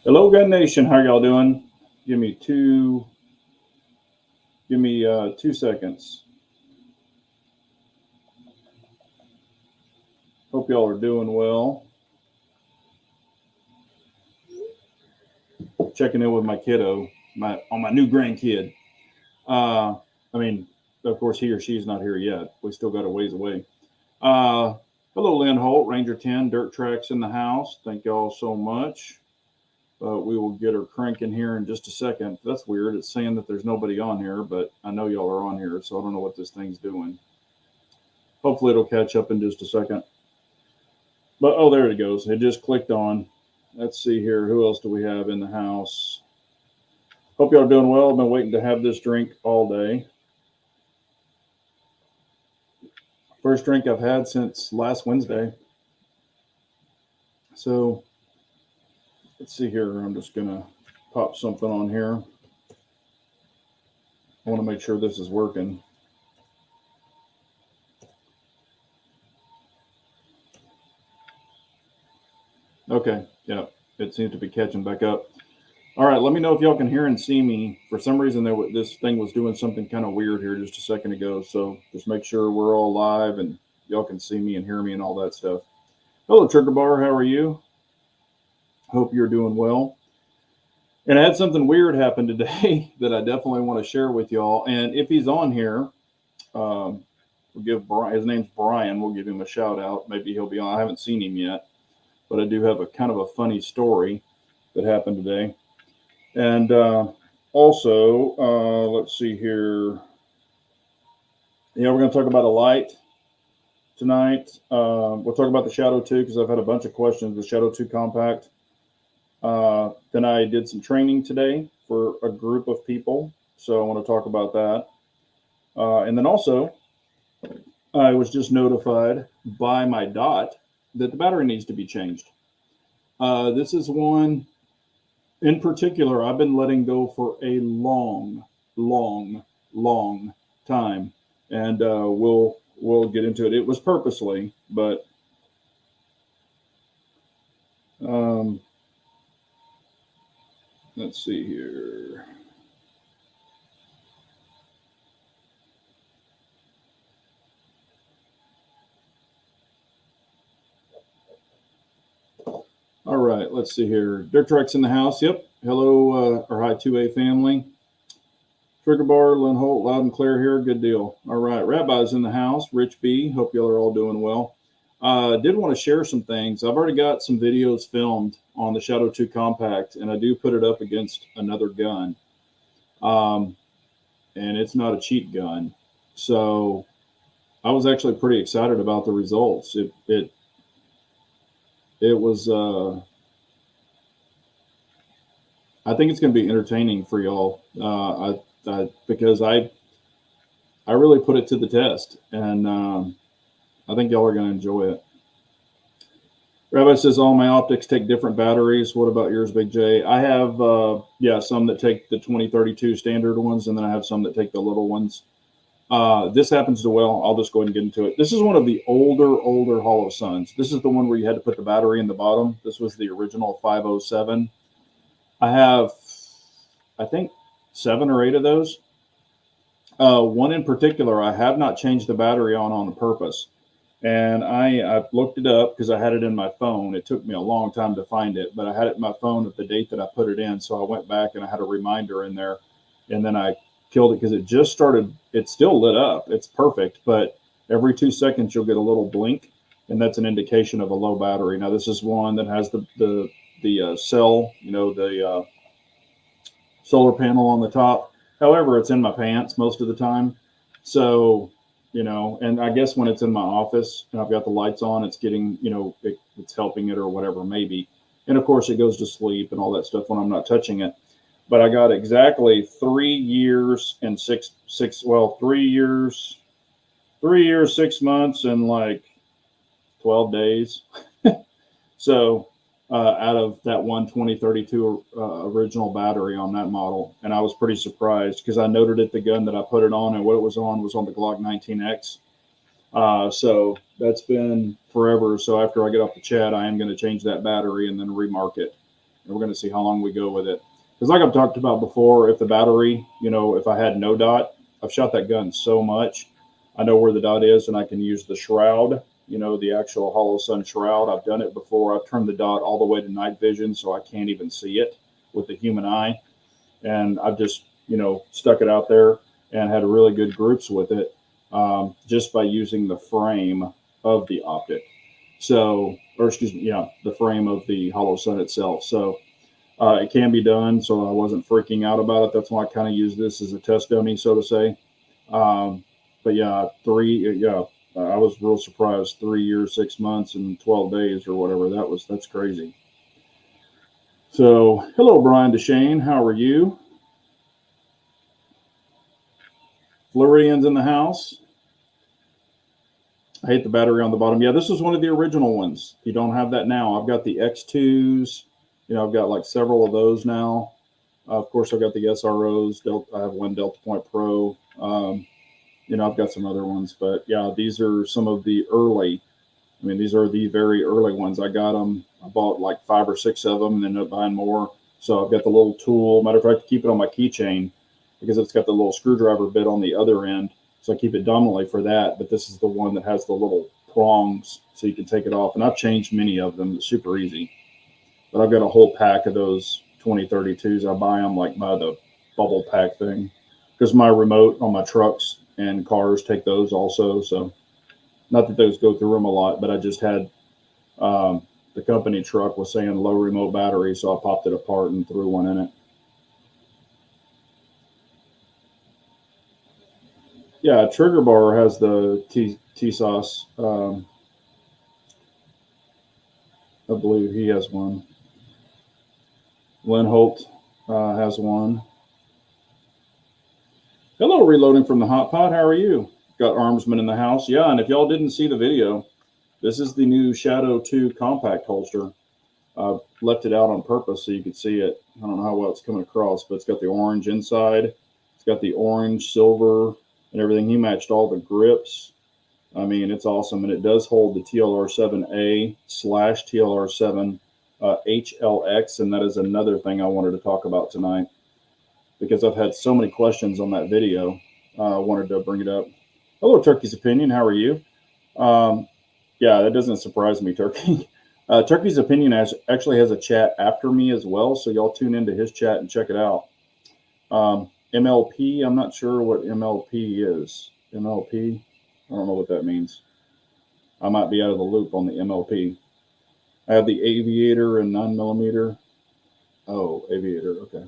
Hello, Gun Nation. How y'all doing? Give me two. Give me 2 seconds. Hope y'all are doing well. Checking in with my kiddo, my new grandkid. Uh, I mean, of course, he or she is not here yet. We still got a ways away. Uh, Hello, Lynn Holt, Ranger 10, Dirt Tracks in the house. Thank y'all so much. We will get her cranking here in just a second. That's weird. It's saying that there's nobody on here, but I know y'all are on here, so I don't know what this thing's doing. Hopefully, it'll catch up in just a second. But oh, there it goes. It just clicked on. Let's see here. Who else do we have in the house? Hope y'all are doing well. I've been waiting to have this drink all day. First drink I've had since last Wednesday. So let's see here. I'm just gonna pop something on here. I want to make sure this is working. Okay, yeah, it seems to be catching back up. All right, let me know if y'all can hear and see me. For some reason, this thing was doing something kind of weird here just a second ago. So just make sure we're all live and y'all can see me and hear me and all that stuff. Hello, Trigger Bar. How are you? Hope you're doing well. And I had something weird happen today that I definitely want to share with y'all. And if he's on here, we'll give Brian, his name's Brian. We'll give him a shout out. Maybe he'll be on. I haven't seen him yet, but I do have a kind of a funny story that happened today. And also, let's see here. Yeah, we're going to talk about a light tonight. We'll talk about the Shadow 2 because I've had a bunch of questions. The Shadow 2 Compact. Then I did some training today for a group of people, so I want to talk about that. And then also, I was just notified by my DOT that the battery needs to be changed. This is one in particular I've been letting go for a long, long, long time, and we'll get into it. It was purposely, but let's see here. All right, let's see here. Dirt Tracks in the house. Yep. Hello, or hi, 2A family. Trigger Bar, Lynn Holt, loud and clear here. Good deal. All right, Rabbi's in the house. Rich B. Hope y'all are all doing well. Did want to share some things. I've already got some videos filmed on the Shadow 2 Compact, and I do put it up against another gun. And it's not a cheap gun. So I was actually pretty excited about the results. It was I think it's going to be entertaining for y'all because I really put it to the test, and I think y'all are going to enjoy it. Rabbi says all my optics take different batteries. What about yours, Big J? I have some that take the 2032 standard ones, and then I have some that take the little ones. This happens to, well, I'll just go ahead and get into it. This is one of the older Holosuns. This is the one where you had to put the battery in the bottom. This was the original 507. I have, I think, 7 or 8 of those. One in particular, I have not changed the battery on purpose. And I looked it up because I had it in my phone. It took me a long time to find it, but I had it in my phone at the date that I put it in. So I went back and I had a reminder in there, and then I killed it because it just started. It's still lit up. It's perfect, but every 2 seconds you'll get a little blink, and that's an indication of a low battery. Now this is one that has the cell, the solar panel on the top. However, it's in my pants most of the time, so and I guess when it's in my office and I've got the lights on, it's getting it's helping it or whatever maybe, and of course it goes to sleep and all that stuff when I'm not touching it. But I got exactly 3 years and 3 years, 6 months, and like 12 days. So out of that one 2032 original battery on that model. And I was pretty surprised because I noted it, the gun that I put it on, and what it was on the Glock 19X. So that's been forever. So after I get off the chat, I am going to change that battery and then remark it. and we're going to see how long we go with it. Because like I've talked about before, if the battery, if I had no dot, I've shot that gun so much, I know where the dot is, and I can use the shroud, the actual Holosun shroud. I've done it before. I've turned the dot all the way to night vision, so I can't even see it with the human eye. And I've just, stuck it out there and had really good groups with it, just by using the frame of the optic. So, or excuse me, yeah, the frame of the Holosun itself. So it can be done. So I wasn't freaking out about it. That's why I kind of use this as a test dummy, so to say. But yeah, I was real surprised. 3 years, 6 months, and 12 days or whatever. That's crazy. So, hello, Brian DeShane. How are you? Floridian's in the house. I hate the battery on the bottom. Yeah, this is one of the original ones. You don't have that now. I've got the X2s. I've got like several of those now. Of course, I've got the SROs. I have one Delta Point Pro. I've got some other ones, but yeah, these are some of the early. These are the very early ones. I got them. I bought like 5 or 6 of them and ended up buying more. So I've got the little tool. Matter of fact, I keep it on my keychain because it's got the little screwdriver bit on the other end. So I keep it dominantly for that. But this is the one that has the little prongs so you can take it off. And I've changed many of them. It's super easy. But I've got a whole pack of those 2032s. I buy them like by the bubble pack thing because my remote on my trucks and cars take those also. So not that those go through them a lot, but I just had the company truck was saying low remote battery. So I popped it apart and threw one in it. Yeah, Trigger Bar has the TSOS. I believe he has one. Lynn Holt has one. Hello, Reloading from the Hot Pot. How are you? Got Armsman in the house. Yeah, and if y'all didn't see the video, this is the new Shadow 2 compact holster. Left it out on purpose so you could see it. I don't know how well it's coming across, but it's got the orange inside. It's got the orange, silver, and everything. He matched all the grips. It's awesome. And it does hold the TLR7A/TLR7 HLX. And that is another thing I wanted to talk about tonight because I've had so many questions on that video. I wanted to bring it up. Hello, Turkey's Opinion. How are you? Yeah, that doesn't surprise me, Turkey. Turkey's Opinion actually has a chat after me as well. So y'all tune into his chat and check it out. MLP, I'm not sure what MLP is. MLP, I don't know what that means. I might be out of the loop on the MLP. I have the Aviator and 9mm. Oh, Aviator, okay.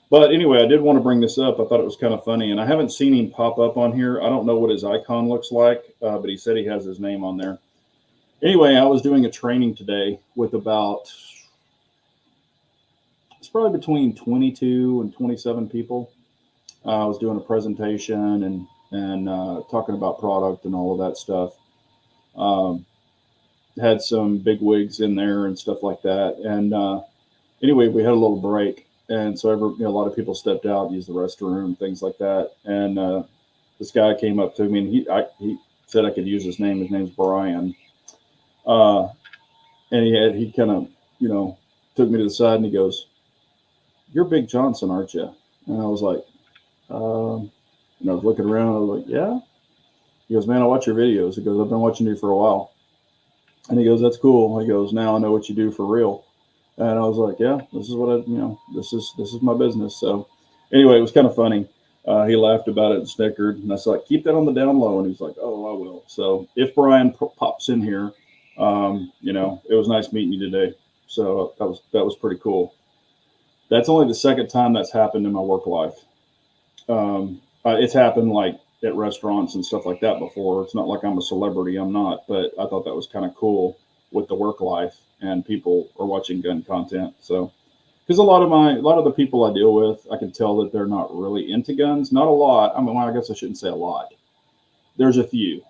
But anyway, I did want to bring this up. I thought it was kind of funny, and I haven't seen him pop up on here. I don't know what his icon looks like, but he said he has his name on there. Anyway, I was doing a training today with it's probably between 22 and 27 people. I was doing a presentation and talking about product and all of that stuff. Had some big wigs in there and stuff like that. And anyway, we had a little break. And so a lot of people stepped out, used the restroom, things like that. And this guy came up to me and he said I could use his name. His name's Brian. And he kind of, took me to the side and he goes, "You're Big Johnson, aren't you?" And I was like, I was looking around. I was like, "Yeah." He goes, "Man, I watch your videos." He goes, "I've been watching you for a while." And he goes, "That's cool." He goes, "Now I know what you do for real." And I was like, "Yeah, this is what this is my business." So anyway, it was kind of funny. He laughed about it and snickered. And I was like, "Keep that on the down low." And he's like, "Oh, I will." So if Brian pops in here, it was nice meeting you today. So that was pretty cool. That's only the second time that's happened in my work life. It's happened like at restaurants and stuff like that before. It's not like I'm a celebrity. I'm not, but I thought that was kind of cool with the work life and people are watching gun content. So, because a lot of the people I deal with, I can tell that they're not really into guns. Not a lot. I guess I shouldn't say a lot. There's a few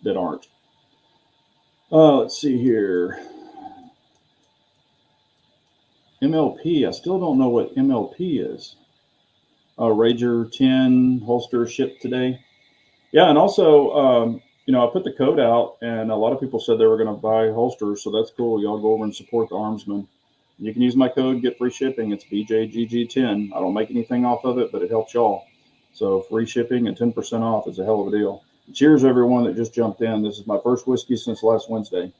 that aren't. Let's see here. MLP. I still don't know what MLP is. Rager 10 holster shipped today. Yeah, and also I put the code out, and a lot of people said they were going to buy holsters, so that's cool. Y'all go over and support the Armsmen. You can use my code, get free shipping. It's BJGG10. I don't make anything off of it, but it helps y'all. So free shipping and 10% off is a hell of a deal. Cheers, everyone that just jumped in. This is my first whiskey since last Wednesday.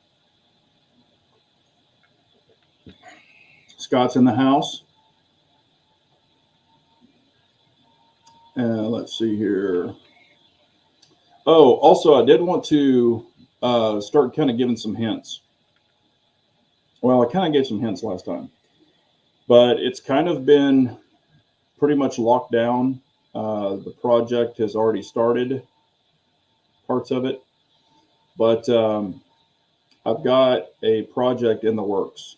Scott's in the house. Let's see here. Oh, also, I did want to start kind of giving some hints. Well, I kind of gave some hints last time, but it's kind of been pretty much locked down. The project has already started, parts of it, but I've got a project in the works.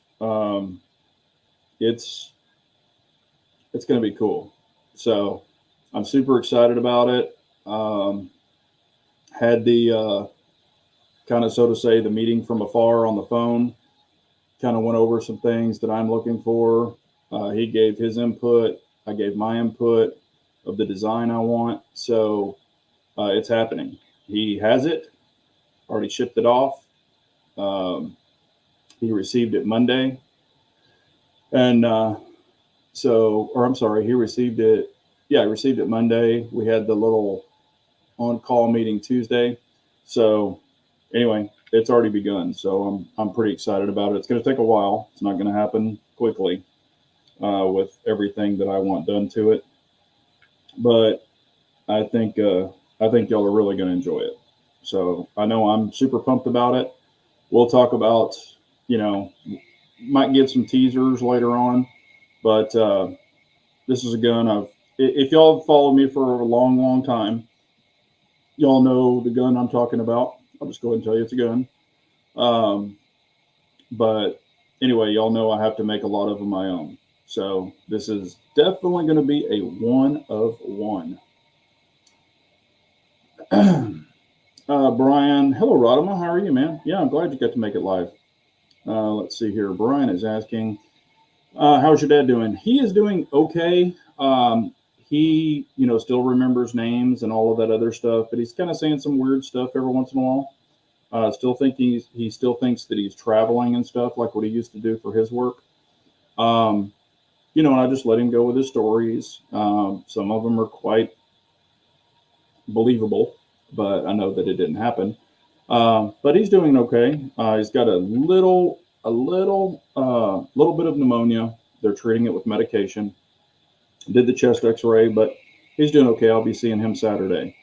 It's going to be cool. So I'm super excited about it. Had the kind of, so to say, the meeting from afar on the phone. Kind of went over some things that I'm looking for. He gave his input. I gave my input of the design I want. So it's happening. He has it, already shipped it off. He received it Monday. And he received it. Yeah, I received it Monday. We had the little on-call meeting Tuesday. So anyway, it's already begun. So I'm pretty excited about it. It's going to take a while. It's not going to happen quickly with everything that I want done to it. But I think y'all are really going to enjoy it. So I know I'm super pumped about it. We'll talk about, might give some teasers later on, but this is a gun if y'all have followed me for a long, long time, y'all know the gun I'm talking about. I'll just go ahead and tell you it's a gun. But anyway, y'all know I have to make a lot of my own. So this is definitely going to be a one of one. Brian, hello, Rodema. How are you, man? Yeah, I'm glad you got to make it live. Let's see here. Brian is asking, how's your dad doing? He is doing okay. He, still remembers names and all of that other stuff, but he's kind of saying some weird stuff every once in a while. He still thinks that he's traveling and stuff like what he used to do for his work. And I just let him go with his stories. Some of them are quite believable, but I know that it didn't happen. But he's doing okay. He's got a little bit of pneumonia. They're treating it with medication. Did the chest X-ray, but he's doing okay. I'll be seeing him Saturday,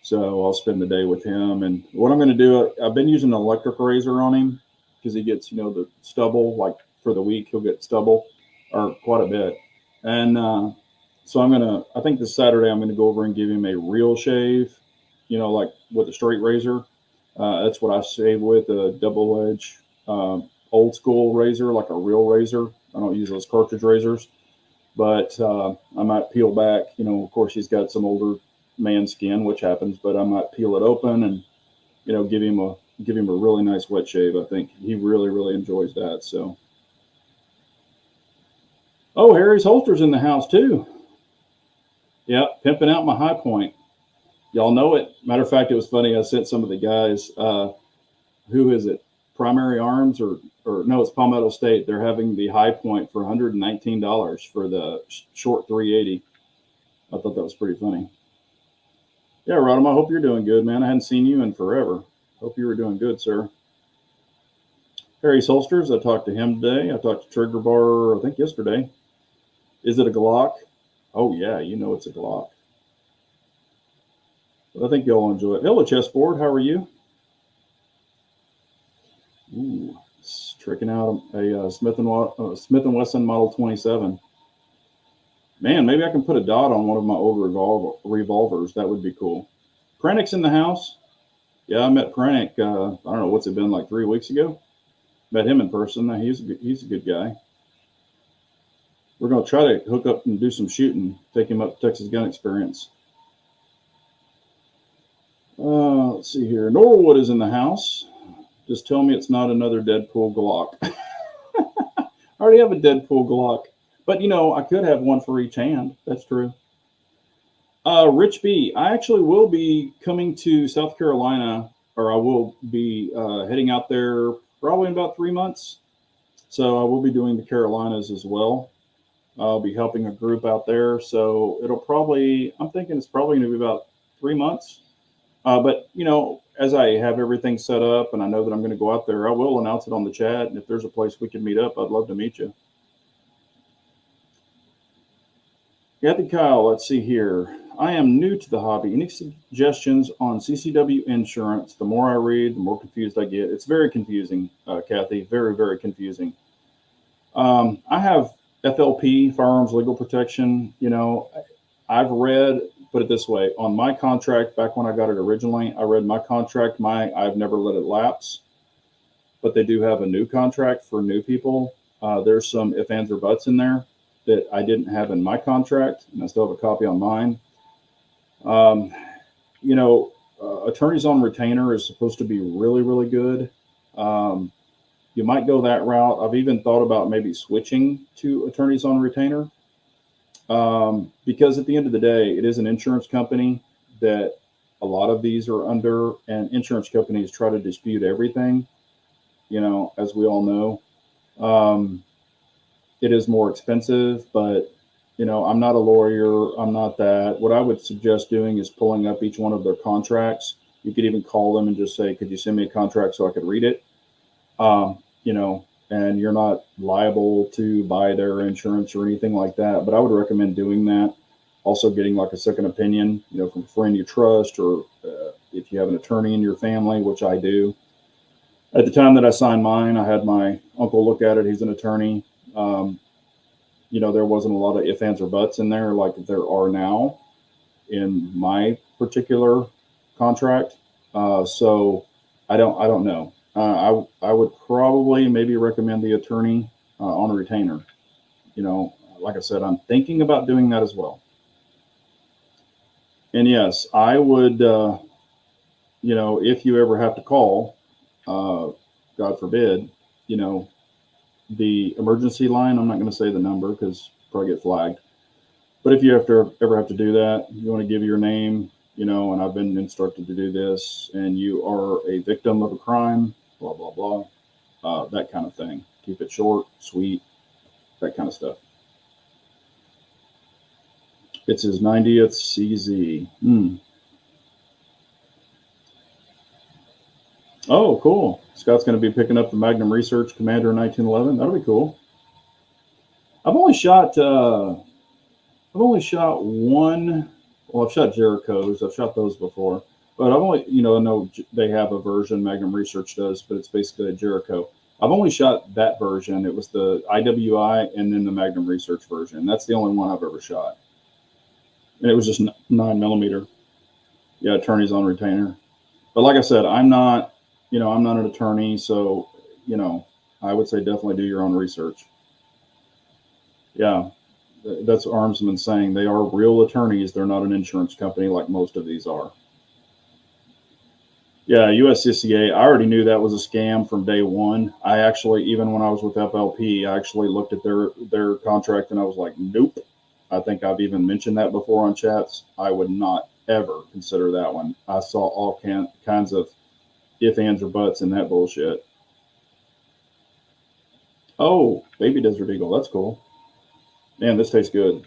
so I'll spend the day with him. And what I'm going to do, I've been using an electric razor on him because he gets, the stubble. Like for the week, he'll get stubble, or quite a bit. And so I think this Saturday I'm going to go over and give him a real shave, like with a straight razor. That's what I shave with, a double edge, old school razor, like a real razor. I don't use those cartridge razors, but I might peel back. Of course, he's got some older man skin, which happens, but I might peel it open and give him a really nice wet shave. I think he really, really enjoys that. So, oh, Harry's Holsters in the house too. Yep, pimping out my High Point. Y'all know it. Matter of fact, it was funny. I sent some of the guys. Who is it? Primary Arms or no? It's Palmetto State. They're having the High Point for $119 for the short 380. I thought that was pretty funny. Yeah, Rodham, I hope you're doing good, man. I hadn't seen you in forever. Hope you were doing good, sir. Harry's Holsters. I talked to him today. I talked to Trigger Bar, I think yesterday. Is it a Glock? Oh yeah, it's a Glock. But I think y'all enjoy it. Hello, Chessboard. How are you? Ooh, tricking out a Smith & Wesson Model 27. Man, maybe I can put a dot on one of my old revolvers. That would be cool. Krennic's in the house. Yeah, I met Krennic. I don't know, what's it been, like 3 weeks ago? Met him in person. He's a good guy. We're going to try to hook up and do some shooting. Take him up to Texas Gun Experience. Let's see here. Norwood is in the house. Just tell me it's not another Deadpool Glock. I already have a Deadpool Glock. But, I could have one for each hand. That's true. Rich B, I actually will be coming to South Carolina or I will be heading out there probably in about 3 months. So I will be doing the Carolinas as well. I'll be helping a group out there. So it'll probably, I'm thinking it's probably going to be about 3 months. But, as I have everything set up and I know that I'm going to go out there, I will announce it on the chat. And if there's a place we can meet up, I'd love to meet you. Kathy Kyle, let's see here. I am new to the hobby. Any suggestions on CCW insurance? The more I read, the more confused I get. It's very confusing, Kathy. Very, very confusing. I have FLP, Firearms Legal Protection. I've read, put it this way, on my contract back when I got it originally, I read my contract. I've never let it lapse, but they do have a new contract for new people. There's some if, ands, or buts in there that I didn't have in my contract, and I still have a copy on mine. Attorneys on retainer is supposed to be really, really good. You might go that route. I've even thought about maybe switching to attorneys on retainer, because at the end of the day, it is an insurance company that a lot of these are under, and insurance companies try to dispute everything, as we all know. It is more expensive, but I'm not a lawyer. I'm not that. What I would suggest doing is pulling up each one of their contracts. You could even call them and just say, could you send me a contract so I could read it? And you're not liable to buy their insurance or anything like that. But I would recommend doing that. Also getting like a second opinion, from a friend you trust, or if you have an attorney in your family, which I do. At the time that I signed mine, I had my uncle look at it. He's an attorney. There wasn't a lot of ifs, ands, or buts in there like there are now in my particular contract. So I don't know. I would probably maybe recommend the attorney on a retainer. Like I said, I'm thinking about doing that as well. And yes, I would, if you ever have to call, God forbid, the emergency line, I'm not going to say the number because probably get flagged. But if you ever have to do that, you want to give your name, and I've been instructed to do this, and you are a victim of a crime, blah, blah, blah, that kind of thing. Keep it short, sweet, that kind of stuff. It's his 90th CZ. Oh, cool. Scott's going to be picking up the Magnum Research Commander 1911. That'll be cool. I've only shot one. Well, I've shot Jericho's. I've shot those before, but I've only, I know they have a version, Magnum Research does, but it's basically a Jericho. I've only shot that version. It was the IWI and then the Magnum Research version. That's the only one I've ever shot. And it was just 9mm. Yeah, attorneys on retainer. But like I said, I'm not an attorney, so, I would say definitely do your own research. Yeah, that's Armsman saying they are real attorneys. They're not an insurance company like most of these are. Yeah, USCCA, I already knew that was a scam from day one. I actually, even when I was with FLP, I actually looked at their contract and I was like, nope. I think I've even mentioned that before on chats. I would not ever consider that one. I saw all kinds of if, ands, or buts in that bullshit. Oh, baby Desert Eagle. That's cool. Man, this tastes good.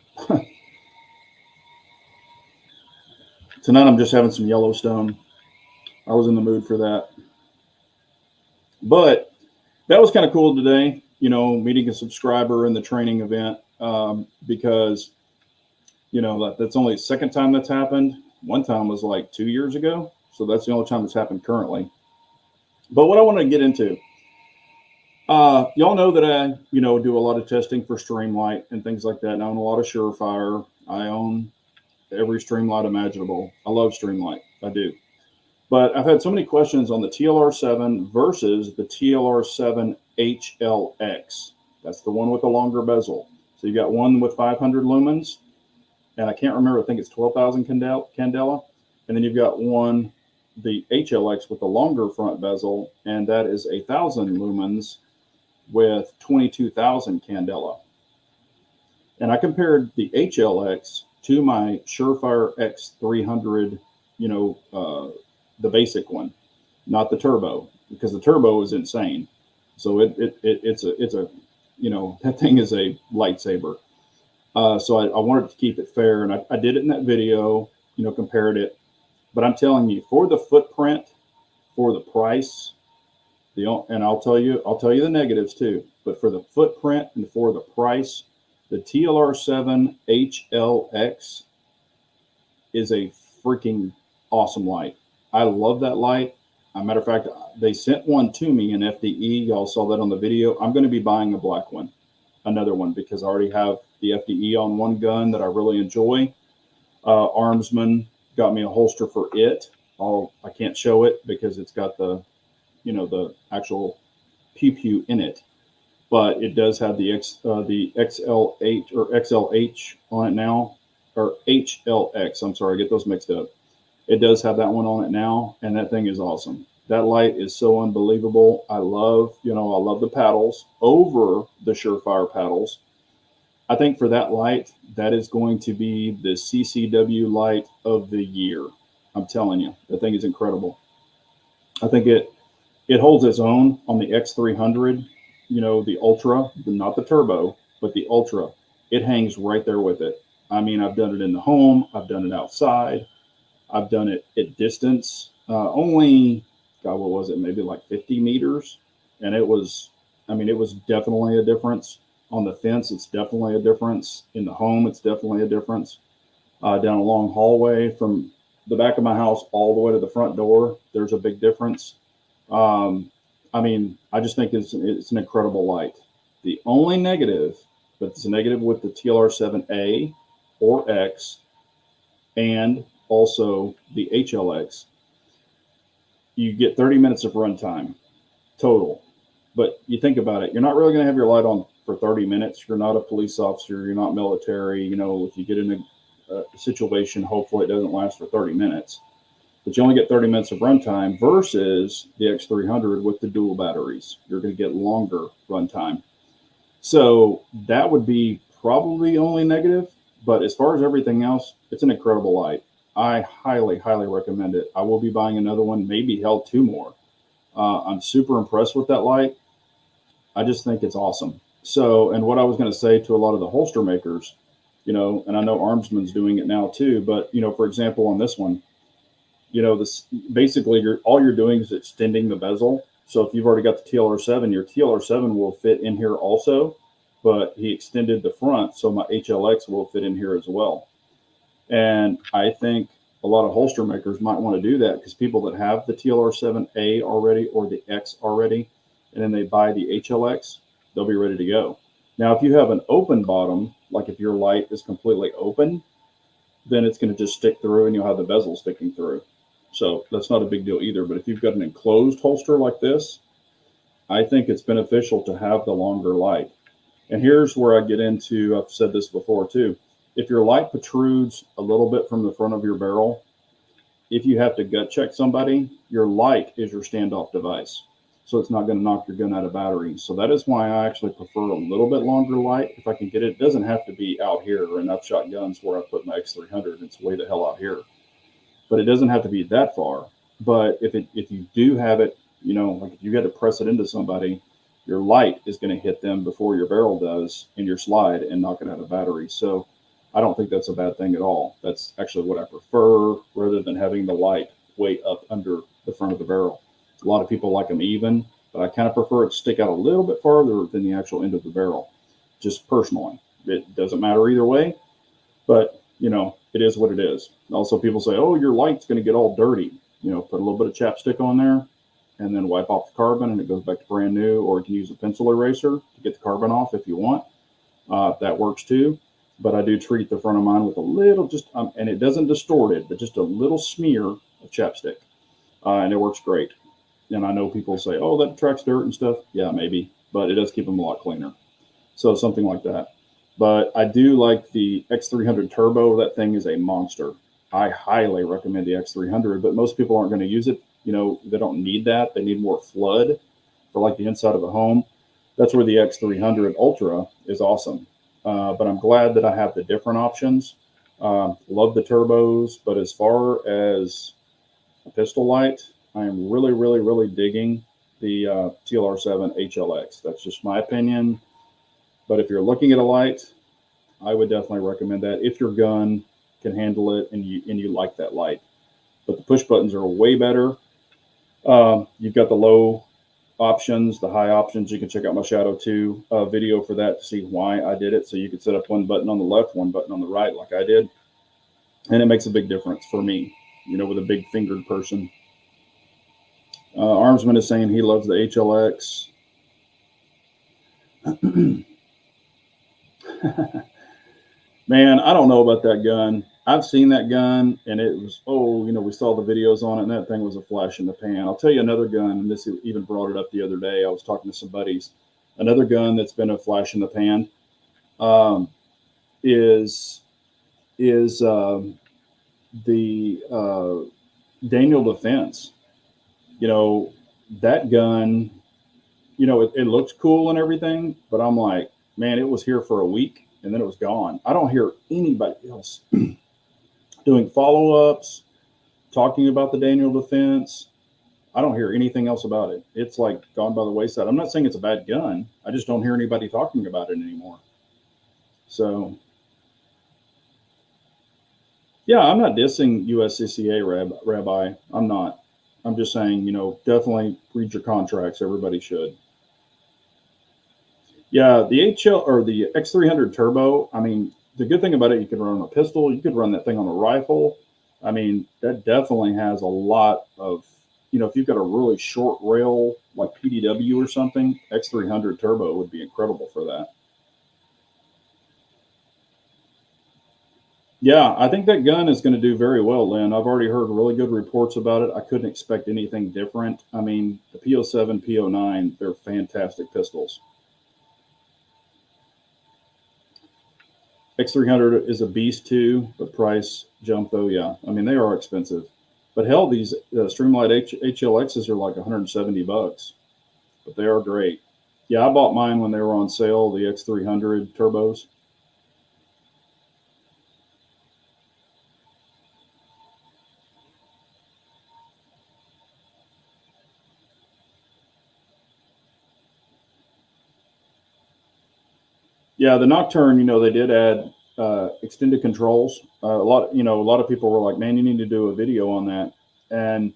Tonight I'm just having some Yellowstone. I was in the mood for that. But that was kind of cool today, meeting a subscriber in the training event, because, that's only the second time that's happened. One time was like 2 years ago. So that's the only time that's happened currently. But what I want to get into, y'all know that I, do a lot of testing for Streamlight and things like that. And I own a lot of Surefire. I own every Streamlight imaginable. I love Streamlight. I do. But I've had so many questions on the TLR7 versus the TLR7 HLX. That's the one with the longer bezel. So you got one with 500 lumens, and I can't remember, I think it's 12,000 candela. And then you've got one, the HLX with the longer front bezel, and that is 1,000 lumens with 22,000 candela. And I compared the HLX to my Surefire X300, the basic one. not the turbo, because the turbo is insane. So it's a that thing is a lightsaber. So I wanted to keep it fair, and I did it in that video, compared it. But I'm telling you, for the footprint, for the price, and I'll tell you the negatives too. But for the footprint and for the price, the TLR7 HLX is a freaking awesome light. I love that light. As a matter of fact, they sent one to me in FDE. Y'all saw that on the video. I'm going to be buying a black one, another one, because I already have the FDE on one gun that I really enjoy. Armsman got me a holster for it. I can't show it because it's got the actual pew pew in it, but it does have the XL8 or XLH on it now, or HLX. I'm sorry, I get those mixed up. It does have that one on it now, and that thing is awesome. That light is so unbelievable. I love the paddles over the Surefire paddles. I think for that light, that is going to be the CCW light of the year. I'm telling you, that thing is incredible. I think it holds its own on the X300, the Ultra, not the Turbo, but the Ultra. It hangs right there with it. I mean, I've done it in the home. I've done it outside. I've done it at distance, only, God, what was it? Maybe like 50 meters. And it was definitely a difference. On the fence, it's definitely a difference. In the home, it's definitely a difference. Down a long hallway from the back of my house all the way to the front door, there's a big difference. I just think it's an incredible light. The only negative, but it's a negative with the TLR7A or X, and also the HLX, you get 30 minutes of runtime total. But you think about it, you're not really going to have your light on for 30 minutes. You're not a police officer. You're not military. If you get in a situation, hopefully it doesn't last for 30 minutes. But you only get 30 minutes of runtime versus the X300 with the dual batteries. You're going to get longer runtime. So that would be probably the only negative. But as far as everything else, it's an incredible light. I highly, highly recommend it. I will be buying another one, maybe hell, two more. I'm super impressed with that light. I just think it's awesome. So, and what I was going to say to a lot of the holster makers, and I know Armsman's doing it now too, but, for example, on this one, this basically all you're doing is extending the bezel. So if you've already got the TLR7, your TLR7 will fit in here also, but he extended the front, so my HLX will fit in here as well. And I think a lot of holster makers might want to do that, because people that have the TLR7A already or the X already, and then they buy the HLX, they'll be ready to go. Now, if you have an open bottom, like if your light is completely open, then it's going to just stick through and you'll have the bezel sticking through. So that's not a big deal either. But if you've got an enclosed holster like this, I think it's beneficial to have the longer light. And here's where I get into, I've said this before too, if your light protrudes a little bit from the front of your barrel, if you have to gut check somebody, your light is your standoff device. So it's not going to knock your gun out of battery. So that is why I actually prefer a little bit longer light if I can get it. It doesn't have to be out here or in upshot guns where I put my X300. It's way the hell out here. But it doesn't have to be that far. But if you do have it, like if you got to press it into somebody, your light is going to hit them before your barrel does in your slide and knock it out of battery. So I don't think that's a bad thing at all. That's actually what I prefer, rather than having the light way up under the front of the barrel. A lot of people like them even, but I kind of prefer it to stick out a little bit farther than the actual end of the barrel, just personally. It doesn't matter either way, but it is what it is. Also, people say, oh, your light's going to get all dirty. Put a little bit of chapstick on there and then wipe off the carbon and it goes back to brand new, or you can use a pencil eraser to get the carbon off if you want. That works too. But I do treat the front of mine with a little, and it doesn't distort it, but just a little smear of chapstick. And it works great. And I know people say, oh, that attracts dirt and stuff. Yeah, maybe, but it does keep them a lot cleaner. So something like that. But I do like the X300 Turbo. That thing is a monster. I highly recommend the X300, but most people aren't going to use it. They don't need that. They need more flood for like the inside of a home. That's where the X300 Ultra is awesome. But I'm glad that I have the different options. Love the turbos, but as far as a pistol light, I am really, really, really digging the TLR7 HLX. That's just my opinion. But if you're looking at a light, I would definitely recommend that if your gun can handle it and you like that light. But the push buttons are way better. You've got the low options, the high options. You can check out my Shadow 2 video for that to see why I did it. So you could set up one button on the left, one button on the right, like I did. And it makes a big difference for me, with a big fingered person. Armsman is saying he loves the HLX. Man, I don't know about that gun. I've seen that gun, and it was, we saw the videos on it, and that thing was a flash in the pan. I'll tell you another gun, and this even brought it up the other day. I was talking to some buddies. Another gun that's been a flash in the pan is the Daniel Defense. That gun, it looks cool and everything, but I'm like, man, it was here for a week and then it was gone. I don't hear anybody else doing follow-ups, talking about the Daniel Defense. I don't hear anything else about it. It's like gone by the wayside. I'm not saying it's a bad gun. I just don't hear anybody talking about it anymore. So, yeah, I'm not dissing USCCA, Rabbi. I'm not. I'm just saying, definitely read your contracts. Everybody should. Yeah, the HL or the X300 Turbo. I mean, the good thing about it, you can run a pistol. You could run that thing on a rifle. I mean, that definitely has a lot of, if you've got a really short rail like PDW or something, X300 Turbo would be incredible for that. Yeah, I think that gun is going to do very well, Lynn. I've already heard really good reports about it. I couldn't expect anything different. I mean, the P07, P09, they're fantastic pistols. X300 is a beast too. The price jump though, yeah. I mean, they are expensive. But hell, these Streamlight HLXs are like 170 bucks. But they are great. Yeah, I bought mine when they were on sale, the X300 turbos. Yeah, the Nocturne, they did add extended controls. A lot of people were like, "Man, you need to do a video on that." And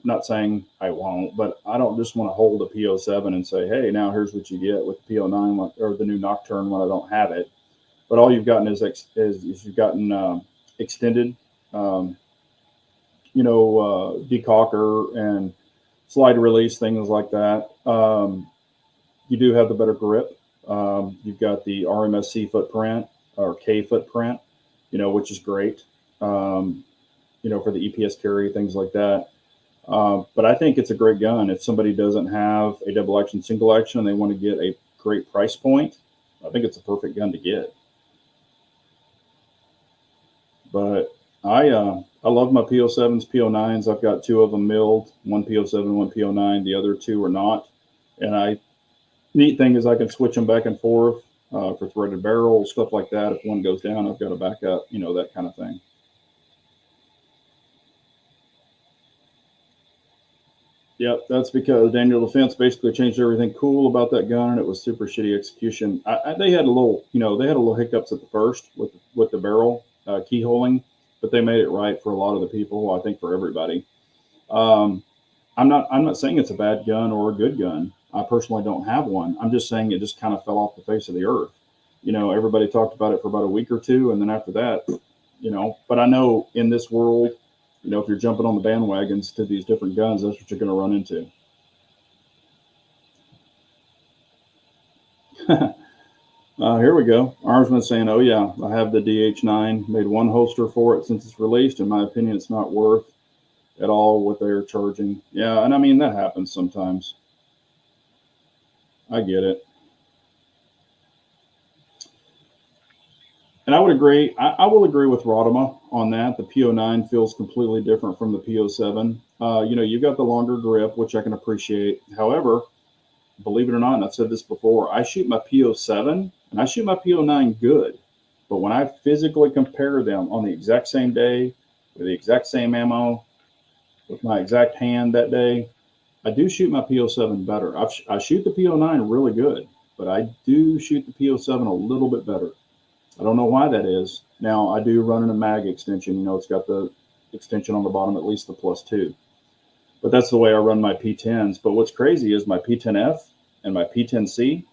not saying I won't, but I don't just want to hold a P07 and say, "Hey, now here's what you get with the P09 or the new Nocturne" when I don't have it. But all you've gotten is you've gotten extended, decocker and slide release things like that. You do have the better grip. You've got the RMSC footprint or K footprint, which is great, for the EPS carry, things like that. But I think it's a great gun. If somebody doesn't have a double action, single action, and they want to get a great price point, I think it's a perfect gun to get. But I love my P07s, P09s. I've got two of them milled, one P07, one P09. The other two are not. And neat thing is I can switch them back and forth for threaded barrels, stuff like that. If one goes down, I've got a backup, that kind of thing. Yep, that's because Daniel Defense basically changed everything cool about that gun, and it was super shitty execution. They had a little hiccups at the first with the barrel keyholing, but they made it right for a lot of the people. I think for everybody. I'm not saying it's a bad gun or a good gun. I personally don't have one. I'm just saying it just kind of fell off the face of the earth. Everybody talked about it for about a week or two, and then after that, But I know in this world, if you're jumping on the bandwagons to these different guns, that's what you're going to run into. Here we go. Armsman saying, "Oh yeah, I have the DH9. Made one holster for it since it's released. In my opinion, it's not worth at all what they're charging." Yeah, and I mean that happens sometimes. I get it. And I would agree. I will agree with Rodema on that. The P09 feels completely different from the P07. You've got the longer grip, which I can appreciate. However, believe it or not, and I've said this before, I shoot my P07 and I shoot my P09 good. But when I physically compare them on the exact same day with the exact same ammo, with my exact hand that day, I do shoot my PO7 better. I shoot the PO9 really good, but I do shoot the PO7 a little bit better. I don't know why that is. Now, I do run in a mag extension. You know, it's got the extension on the bottom, at least the +2. But that's the way I run my P10s. But what's crazy is my P10F and my P10C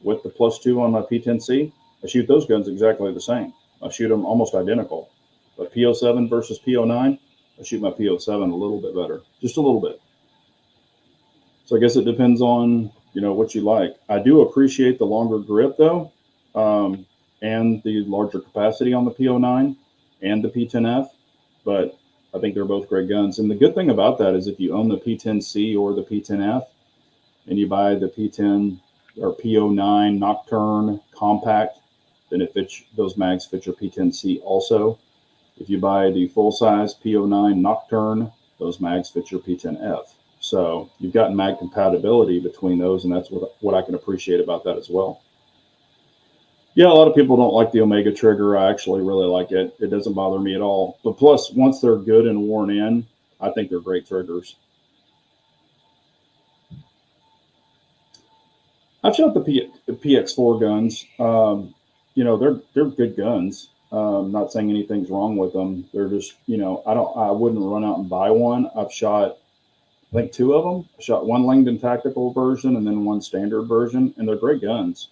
with the +2 on my P10C, I shoot those guns exactly the same. I shoot them almost identical. But PO7 versus PO9, I shoot my PO7 a little bit better, just a little bit. So I guess it depends on, you know, what you like. I do appreciate the longer grip though, and the larger capacity on the PO9 and the P10F, but I think they're both great guns. And the good thing about that is if you own the P10C or the P10F and you buy the P10 or PO9 Nocturne Compact, then it fits, those mags fit your P10C also. If you buy the full-size PO9 Nocturne, those mags fit your P10F. So you've got mag compatibility between those, and that's what I can appreciate about that as well. Yeah, a lot of people don't like the Omega trigger. I actually really like it. It doesn't bother me at all. But plus, once they're good and worn in, I think they're great triggers. I've shot the PX4 guns. You know, they're good guns. Not saying anything's wrong with them. They're just, you know, I wouldn't run out and buy one. I've shot, I think, 2 of them. I shot one Langdon tactical version and then one standard version, and they're great guns.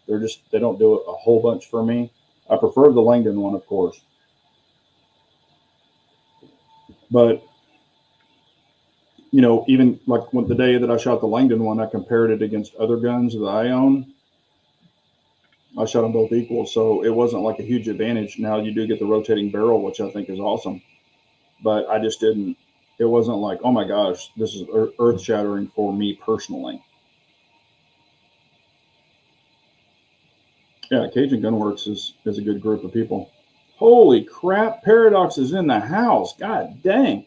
They're just, they don't do a whole bunch for me. I prefer the Langdon one, of course. But, you know, even like the day that I shot the Langdon one, I compared it against other guns that I own. I shot them both equal, so it wasn't like a huge advantage. Now you do get the rotating barrel, which I think is awesome. But I just didn't, it wasn't like, oh my gosh, this is earth shattering for me personally. Yeah, Cajun Gunworks is a good group of people. Holy crap, Paradox is in the house. God dang.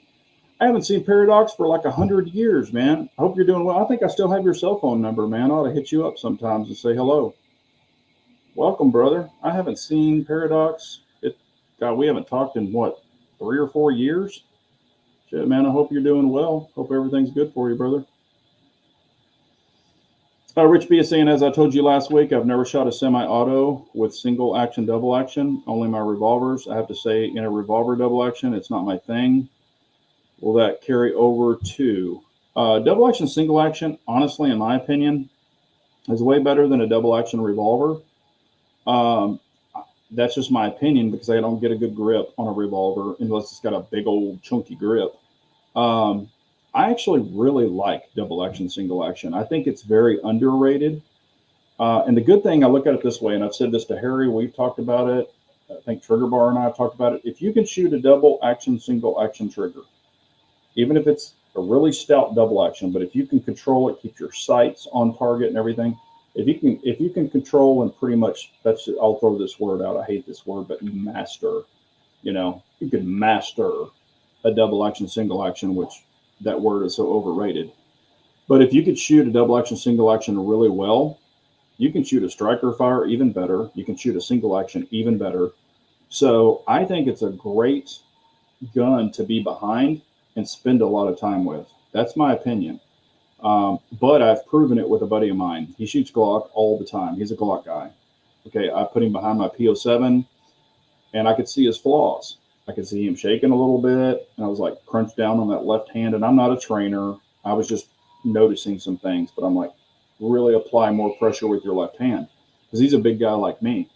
I haven't seen Paradox for like 100 years, man. I hope you're doing well. I think I still have your cell phone number, man. I ought to hit you up sometimes and say hello. Welcome, brother. I haven't seen Paradox. God, we haven't talked in what, 3 or 4 years? Shit, man, I hope you're doing well. Hope everything's good for you, brother. Rich B is saying, as I told you last week, I've never shot a semi-auto with single action, double action, only my revolvers. I have to say, in a revolver double action, it's not my thing. Will that carry over to double action, single action? Honestly, in my opinion, is way better than a double action revolver. That's just my opinion because I don't get a good grip on a revolver unless it's got a big old chunky grip. I actually really like double action, single action. I think it's very underrated. And the good thing, I look at it this way, and I've said this to Harry, we've talked about it. I think Trigger Bar and I have talked about it. If you can shoot a double action, single action trigger, even if it's a really stout double action, but if you can control it, keep your sights on target and everything, if you can control and pretty much, I'll throw this word out. I hate this word, but master, you know, you can master a double action, single action, which that word is so overrated. But if you could shoot a double action, single action really well, you can shoot a striker fire even better. You can shoot a single action even better. So I think it's a great gun to be behind and spend a lot of time with. That's my opinion. But I've proven it with a buddy of mine. He shoots Glock all the time. He's a Glock guy. Okay, I put him behind my PO7, and I could see his flaws. I could see him shaking a little bit, and I was like crunched down on that left hand. And I'm not a trainer. I was just noticing some things, but I'm like, really apply more pressure with your left hand because he's a big guy like me.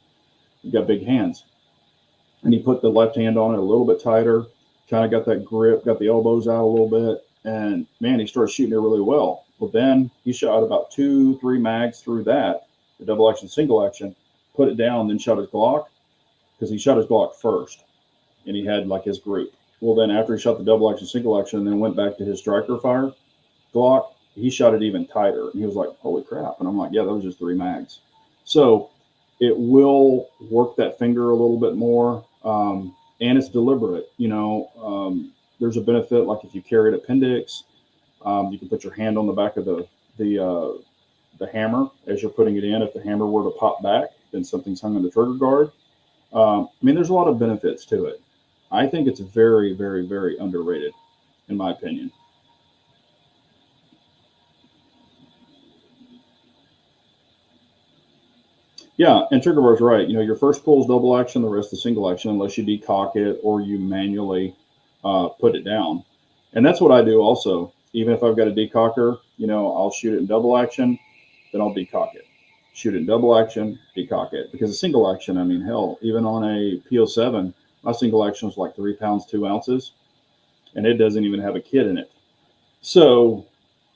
He's got big hands. And he put the left hand on it a little bit tighter, kind of got that grip, got the elbows out a little bit. And man, he started shooting it really well. Well, then he shot about 2-3 mags through that, the double action, single action, put it down, then shot his Glock because he shot his Glock first and he had like his group. Well, then after he shot the double action, single action, and then went back to his striker fire Glock, he shot it even tighter. And he was like, holy crap. And I'm like, yeah, that was just 3 mags. So it will work that finger a little bit more. And it's deliberate, you know. There's a benefit, like if you carry an appendix, you can put your hand on the back of the hammer as you're putting it in. If the hammer were to pop back, then something's hung on the trigger guard. I mean, there's a lot of benefits to it. I think it's very, very, very underrated. in my opinion. Yeah, and Trigger Bar's right. Your first pull is double action, the rest is single action, unless you decock it or you manually put it down. And that's what I do also. Even if I've got a decocker, I'll shoot it in double action, then I'll decock it. Shoot it in double action, decock it. Because a single action, I mean, hell, even on a P07, my single action is like 3 pounds, 2 ounces, and it doesn't even have a kit in it. So,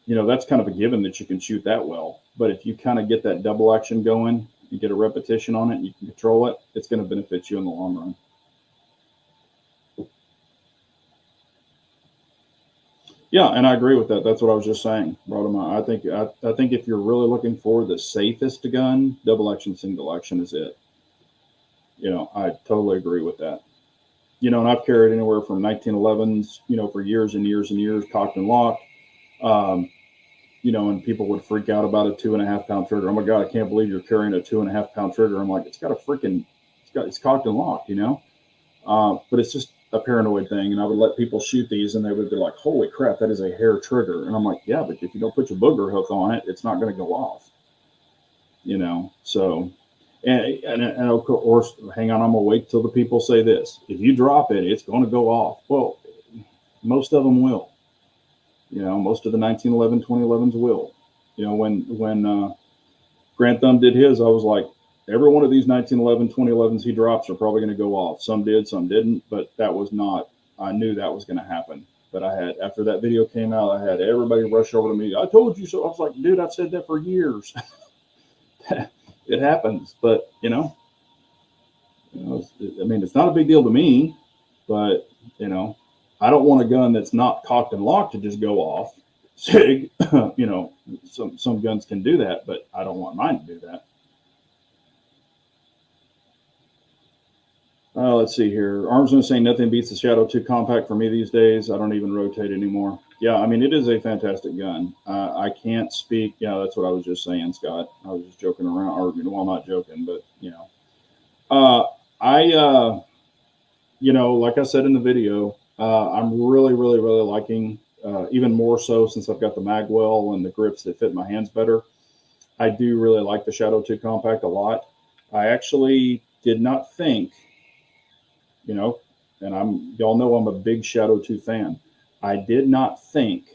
that's kind of a given that you can shoot that well. But if you kind of get that double action going, you get a repetition on it, you can control it, it's going to benefit you in the long run. Yeah, and I agree with that. That's what I was just saying. I think if you're really looking for the safest gun, double action, single action is it. I totally agree with that. And I've carried anywhere from 1911s, for years and years and years, cocked and locked. And people would freak out about a 2.5 pound trigger. Oh my God, I can't believe you're carrying a 2.5 pound trigger. I'm like, it's cocked and locked, but it's just a paranoid thing. And I would let people shoot these and they would be like, holy crap, that is a hair trigger. And I'm like, yeah, but if you don't put your booger hook on it, it's not going to go off, so, and of course, hang on, I'm going to wait till the people say this. If you drop it, it's going to go off. Well, most of them will. Most of the 1911, 2011s will. When Grant Thumb did his, I was like, every one of these 1911, 2011s he drops are probably going to go off. Some did, some didn't, but that was not, I knew that was going to happen. But after that video came out, I had everybody rush over to me. I told you so. I was like, dude, I've said that for years. It happens, but it's not a big deal to me, but I don't want a gun that's not cocked and locked to just go off. SIG, some guns can do that, but I don't want mine to do that. Let's see here. Armsman saying nothing beats the Shadow 2 compact for me these days. I don't even rotate anymore. Yeah, it is a fantastic gun. I can't speak. Yeah, that's what I was just saying, Scott. I was just joking around, or well, not joking, but like I said in the video, I'm really, really, really liking, even more so since I've got the magwell and the grips that fit my hands better. I do really like the Shadow 2 compact a lot. I actually did not think, and y'all know I'm a big Shadow 2 fan. I did not think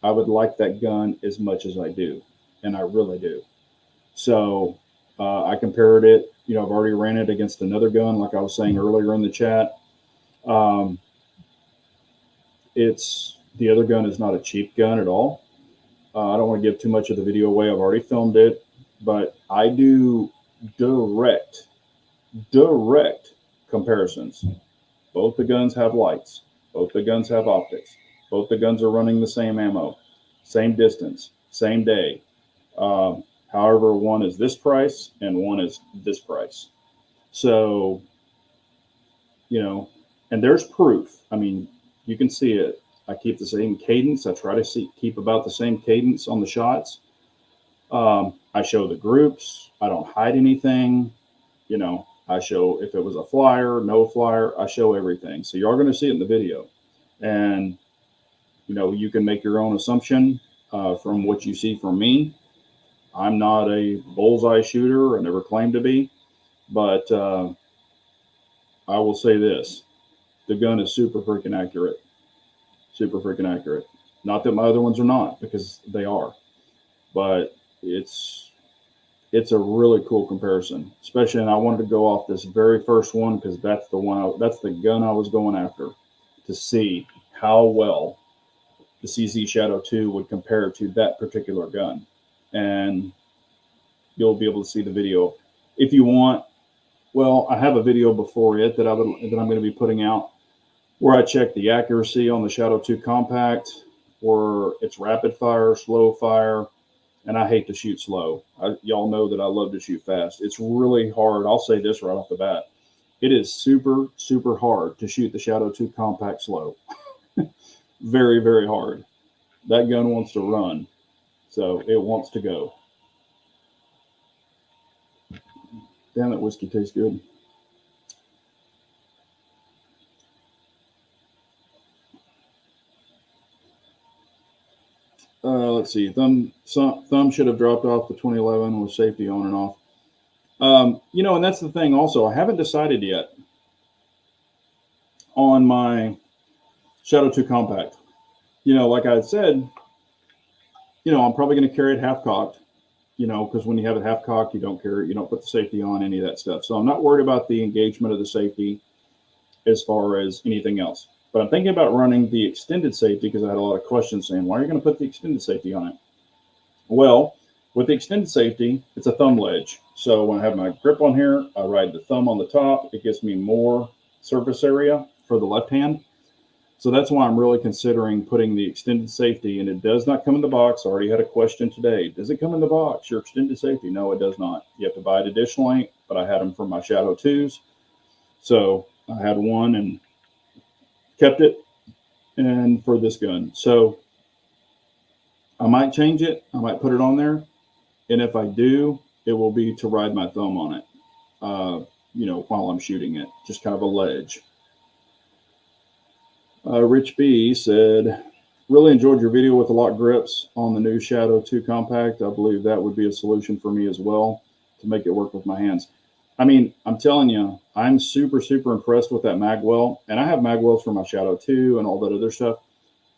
I would like that gun as much as I do, and I really do. So I compared it. I've already ran it against another gun, like I was saying earlier in the chat. The other gun is not a cheap gun at all. I don't want to give too much of the video away. I've already filmed it, but I do direct comparisons. Both the guns have lights. Both the guns have optics. Both the guns are running the same ammo, same distance, same day. However, one is this price and one is this price. So, and there's proof. You can see it. I keep the same cadence. I try to keep about the same cadence on the shots. I show the groups. I don't hide anything. I show if it was a flyer, no flyer. I show everything. So you are going to see it in the video. And, you can make your own assumption from what you see from me. I'm not a bullseye shooter. I never claimed to be. But I will say this. The gun is super freaking accurate. Super freaking accurate. Not that my other ones are not, because they are. But it's a really cool comparison, especially, and I wanted to go off this very first one because that's the gun I was going after to see how well the CZ Shadow 2 would compare to that particular gun. And you'll be able to see the video if you want. Well, I have a video before it that I'm going to be putting out where I check the accuracy on the Shadow 2 compact, where it's rapid fire, slow fire. And I hate to shoot slow. Y'all know that I love to shoot fast. It's really hard. I'll say this right off the bat. It is super, super hard to shoot the Shadow 2 compact slow. Very, very hard. That gun wants to run. So it wants to go. Damn, that whiskey tastes good. let's see. Thumb should have dropped off the 2011 with safety on and off. And that's the thing also. I haven't decided yet on my Shadow 2 Compact. Like I said, I'm probably going to carry it half cocked, because when you have it half cocked, you don't put the safety on, any of that stuff. So I'm not worried about the engagement of the safety as far as anything else. But I'm thinking about running the extended safety because I had a lot of questions saying, why are you going to put the extended safety on it? Well, with the extended safety, it's a thumb ledge. So when I have my grip on here, I ride the thumb on the top. It gives me more surface area for the left hand. So that's why I'm really considering putting the extended safety, and it does not come in the box. I already had a question today. Does it come in the box, your extended safety? No, it does not. You have to buy it additionally, but I had them for my Shadow 2s. So I had one and kept it, and for this gun. So I might change it. I might put it on there. And if I do, it will be to ride my thumb on it, while I'm shooting it, just kind of a ledge. Rich B said, really enjoyed your video with the lock grips on the new Shadow 2 Compact. I believe that would be a solution for me as well to make it work with my hands. I mean, I'm telling you, I'm super, super impressed with that magwell. And I have magwells for my Shadow 2 and all that other stuff.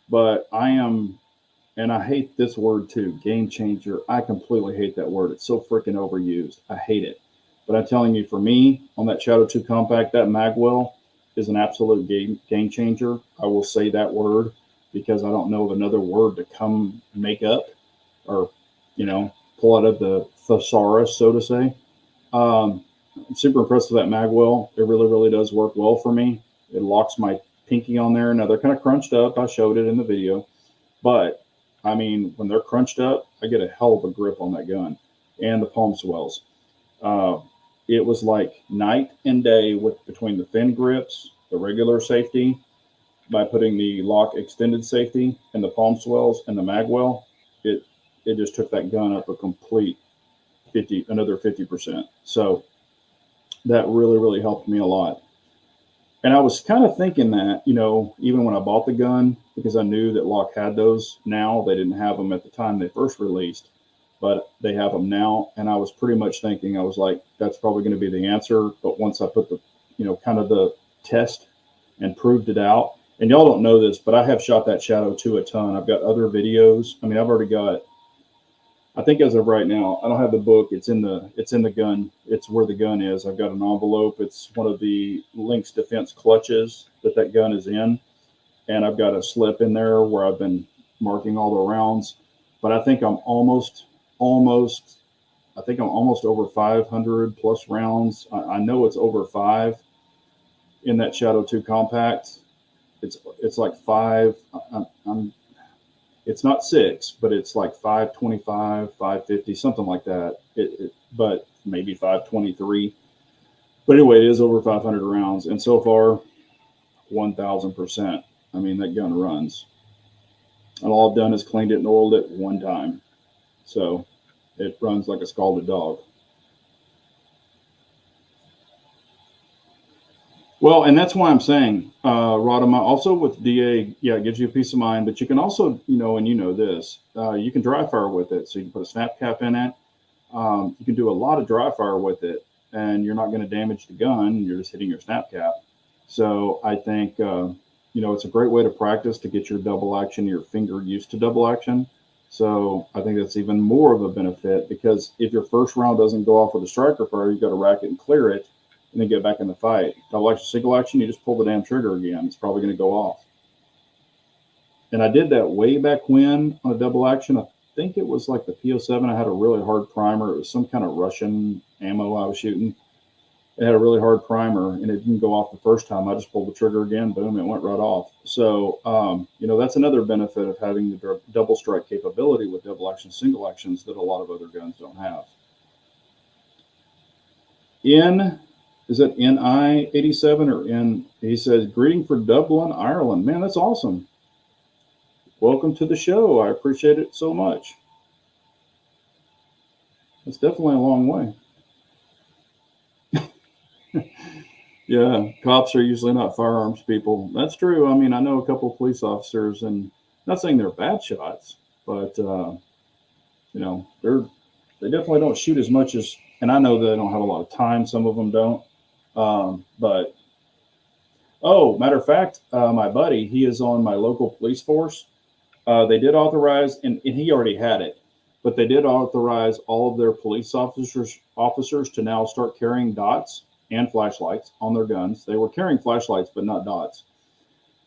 But and I hate this word too, game changer. I completely hate that word. It's so freaking overused. I hate it. But I'm telling you, for me, on that Shadow 2 Compact, that magwell is an absolute game changer. I will say that word because I don't know of another word to come make up or, pull out of the thesaurus, so to say. I'm super impressed with that magwell. It really, really does work well for me. It locks my pinky on there. Now, they're kind of crunched up. I showed it in the video. But, I mean, when they're crunched up, I get a hell of a grip on that gun. And the palm swells. It was like night and day between the thin grips, the regular safety, by putting the lock extended safety, and the palm swells and the magwell. It just took that gun up a complete another 50%. So that really, really helped me a lot. And I was kind of thinking that, even when I bought the gun, because I knew that Lock had those now, they didn't have them at the time they first released, but they have them now. And I was pretty much thinking, I was like, that's probably going to be the answer. But once I put the, kind of the test and proved it out, and y'all don't know this, but I have shot that Shadow 2 a ton. I've got other videos. I mean, I've already got, I think as of right now, I don't have the book. It's in the gun. It's where the gun is. I've got an envelope. It's one of the Lynx Defense clutches that gun is in. And I've got a slip in there where I've been marking all the rounds. But I think I'm almost over 500 plus rounds. I know it's over 5 in that Shadow 2 Compact. It's like 5. It's not 6, but it's like 525, 550, something like that. But maybe 523. But anyway, it is over 500 rounds. And so far, 1,000%. I mean, that gun runs. And all I've done is cleaned it and oiled it one time. So it runs like a scalded dog. Well, and that's why I'm saying, Rodema, also with DA, yeah, it gives you a peace of mind, but you can also, this, you can dry fire with it. So you can put a snap cap in it. You can do a lot of dry fire with it, and you're not going to damage the gun. You're just hitting your snap cap. So I think, it's a great way to practice to get your double action, your finger used to double action. So I think that's even more of a benefit because if your first round doesn't go off with a striker fire, you've got to rack it and clear it, and then get back in the fight. Double action, single action, you just pull the damn trigger again. It's probably going to go off. And I did that way back when on a double action. I think it was like the P07. I had a really hard primer. It was some kind of Russian ammo I was shooting. It had a really hard primer, and it didn't go off the first time. I just pulled the trigger again. Boom, it went right off. So, that's another benefit of having the double strike capability with double action, single actions that a lot of other guns don't have. Is it NI87 or N? He says, greeting for Dublin, Ireland. Man, that's awesome. Welcome to the show. I appreciate it so much. It's definitely a long way. Yeah, cops are usually not firearms people. That's true. I mean, I know a couple of police officers, and I'm not saying they're bad shots, but they definitely don't shoot as much as, and I know they don't have a lot of time. Some of them don't. But oh, matter of fact, my buddy, he is on my local police force. They did authorize, and he already had it, but they did authorize all of their police officers to now start carrying dots and flashlights on their guns. They were carrying flashlights, but not dots.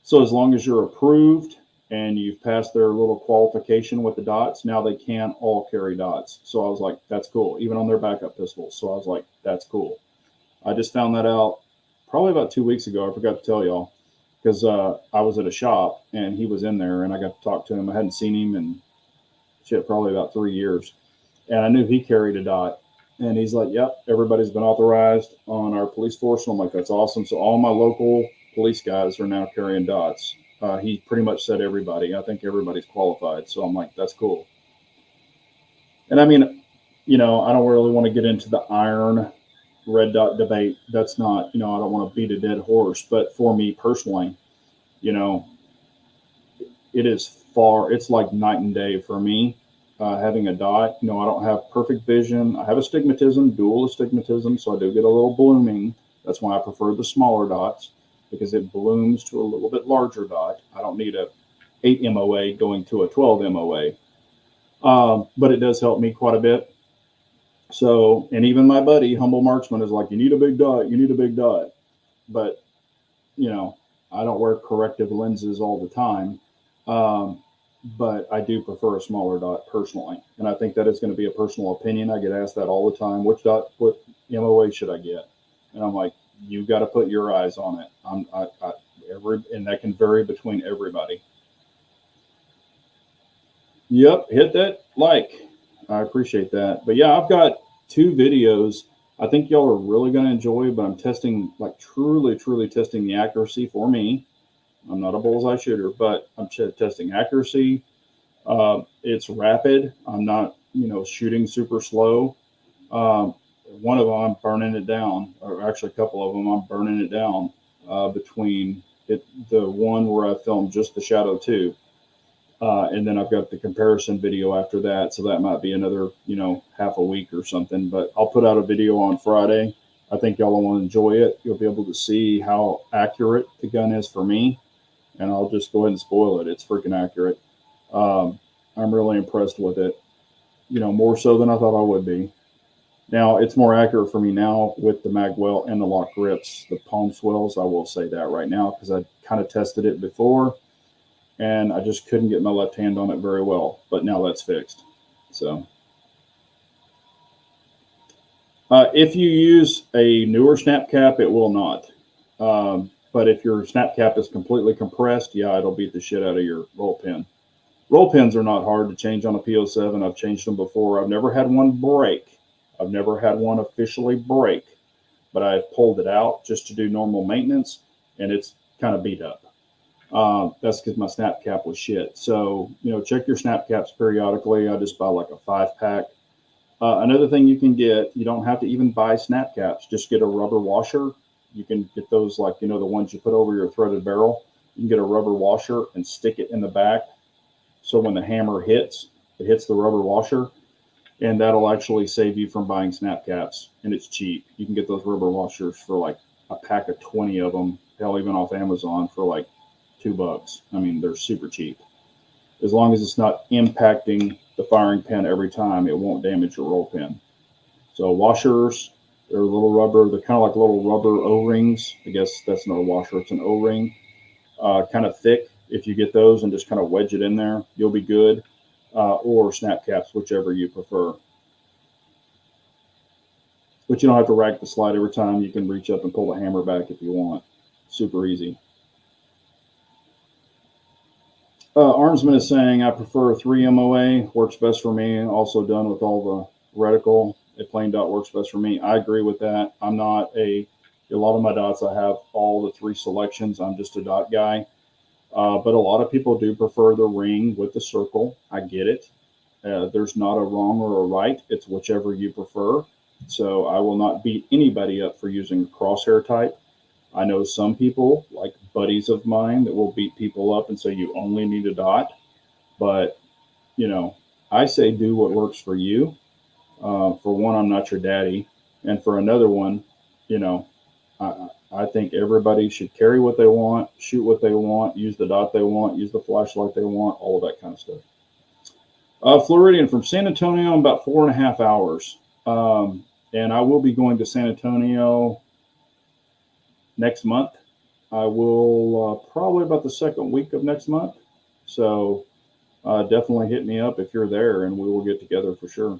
So as long as you're approved and you've passed their little qualification with the dots, now they can all carry dots. So I was like, that's cool, even on their backup pistols. So I was like, that's cool. I just found that out probably about 2 weeks ago. I forgot to tell y'all because I was at a shop and he was in there and I got to talk to him. I hadn't seen him in probably about 3 years. And I knew he carried a dot. And he's like, yep, everybody's been authorized on our police force. And I'm like, that's awesome. So all my local police guys are now carrying dots. He pretty much said everybody. I think everybody's qualified. So I'm like, that's cool. And I mean, I don't really want to get into the iron red dot debate. That's not, I don't want to beat a dead horse. But for me personally, it is it's like night and day for me. Having a dot, I don't have perfect vision. I have astigmatism, dual astigmatism, so I do get a little blooming. That's why I prefer the smaller dots because it blooms to a little bit larger dot. I don't need a 8 MOA going to a 12 MOA, but it does help me quite a bit. So, and even my buddy, Humble Marksman, is like, you need a big dot, you need a big dot. But, I don't wear corrective lenses all the time. But I do prefer a smaller dot personally. And I think that is going to be a personal opinion. I get asked that all the time. What MOA should I get? And I'm like, you got to put your eyes on it. And that can vary between everybody. Yep. Hit that like. I appreciate that. But yeah, I've got 2 videos I think y'all are really going to enjoy, but I'm testing, like truly testing the accuracy for me. I'm not a bullseye shooter, but I'm testing accuracy. It's rapid. I'm not, shooting super slow. One of them, I'm burning it down, or actually a couple of them, I'm burning it down between the one where I filmed just the Shadow 2. And then I've got the comparison video after that. So that might be another, half a week or something, but I'll put out a video on Friday. I think y'all will enjoy it. You'll be able to see how accurate the gun is for me. And I'll just go ahead and spoil it. It's freaking accurate. I'm really impressed with it, more so than I thought I would be. Now, it's more accurate for me now with the Magwell and the lock grips, the palm swells. I will say that right now because I kind of tested it before and I just couldn't get my left hand on it very well. But now that's fixed. So if you use a newer snap cap, it will not. But if your snap cap is completely compressed, yeah, it'll beat the shit out of your roll pin. Roll pins are not hard to change on a P07. I've changed them before. I've never had one break. I've never had one officially break, but I've pulled it out just to do normal maintenance, and it's kind of beat up. That's because my snap cap was shit. So, check your snap caps periodically. I just buy like a 5-pack. Another thing you can get, you don't have to even buy snap caps. Just get a rubber washer. You can get those like, the ones you put over your threaded barrel. You can get a rubber washer and stick it in the back. So when the hammer hits, it hits the rubber washer, and that'll actually save you from buying snap caps. And it's cheap. You can get those rubber washers for like a pack of 20 of them. Hell, even off Amazon for like $2. I mean, they're super cheap. As long as it's not impacting the firing pin every time, it won't damage your roll pin. So washers, they're little rubber. They're kind of like little rubber O-rings. I guess that's not a washer. It's an O-ring. Kind of thick. If you get those and just kind of wedge it in there, you'll be good. Or snap caps, whichever you prefer. But you don't have to rack the slide every time. You can reach up and pull the hammer back if you want. Super easy. Armsman is saying, I prefer a 3 MOA. Works best for me. Also done with all the reticle. A plain dot works best for me. I agree with that. I'm not a lot of my dots, I have all the 3 selections. I'm just a dot guy. But a lot of people do prefer the ring with the circle. I get it. There's not a wrong or a right. It's whichever you prefer. So I will not beat anybody up for using a crosshair type. I know some people, like buddies of mine, that will beat people up and say you only need a dot. But you know, I say do what works for you. For one, I'm not your daddy, and for another one, you know, I think everybody should carry what they want, shoot what they want, use the dot they want, use the flashlight they want, all of that kind of stuff. Floridian from San Antonio, about 4.5 hours. And I will be going to San Antonio next month. I will probably about the second week of next month. So definitely hit me up if you're there and we will get together for sure.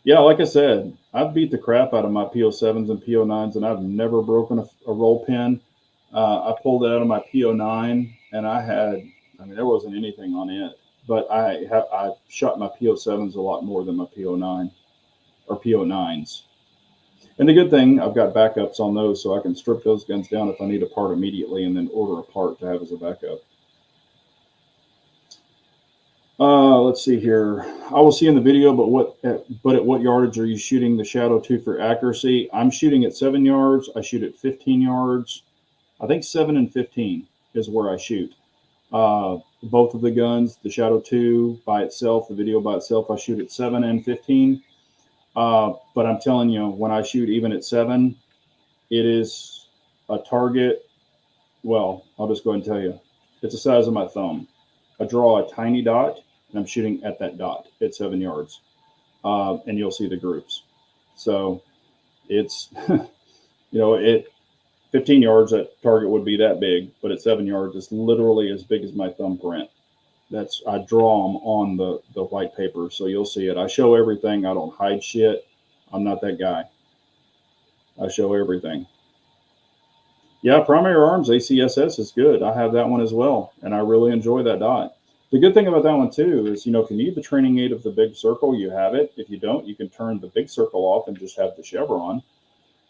Yeah, like I said, I've beat the crap out of my PO7s and PO9s and I've never broken a roll pin. I pulled it out of my PO9 and I mean, there wasn't anything on it, but I shot my PO7s a lot more than my PO9 or PO9s. And the good thing, I've got backups on those, so I can strip those guns down if I need a part immediately and then order a part to have as a backup. Let's see here. I will see in the video, but at what yardage are you shooting the Shadow 2 for accuracy? I'm shooting at 7 yards. I shoot at 15 yards. I think 7 and 15 is where I shoot. Both of the guns, the Shadow 2 by itself, the video by itself, I shoot at 7 and 15. But I'm telling you, when I shoot even at 7, it is a target. Well, I'll just go ahead and tell you, it's the size of my thumb. I draw a tiny dot, and I'm shooting at that dot at 7 yards, and you'll see the groups. So it's, 15 yards, that target would be that big, but at 7 yards, it's literally as big as my thumbprint. I draw them on the white paper, so you'll see it. I show everything. I don't hide shit. I'm not that guy. I show everything. Yeah, Primary Arms ACSS is good. I have that one as well, and I really enjoy that dot. The good thing about that one too is, if you need the training aid of the big circle, you have it. If you don't, you can turn the big circle off and just have the chevron.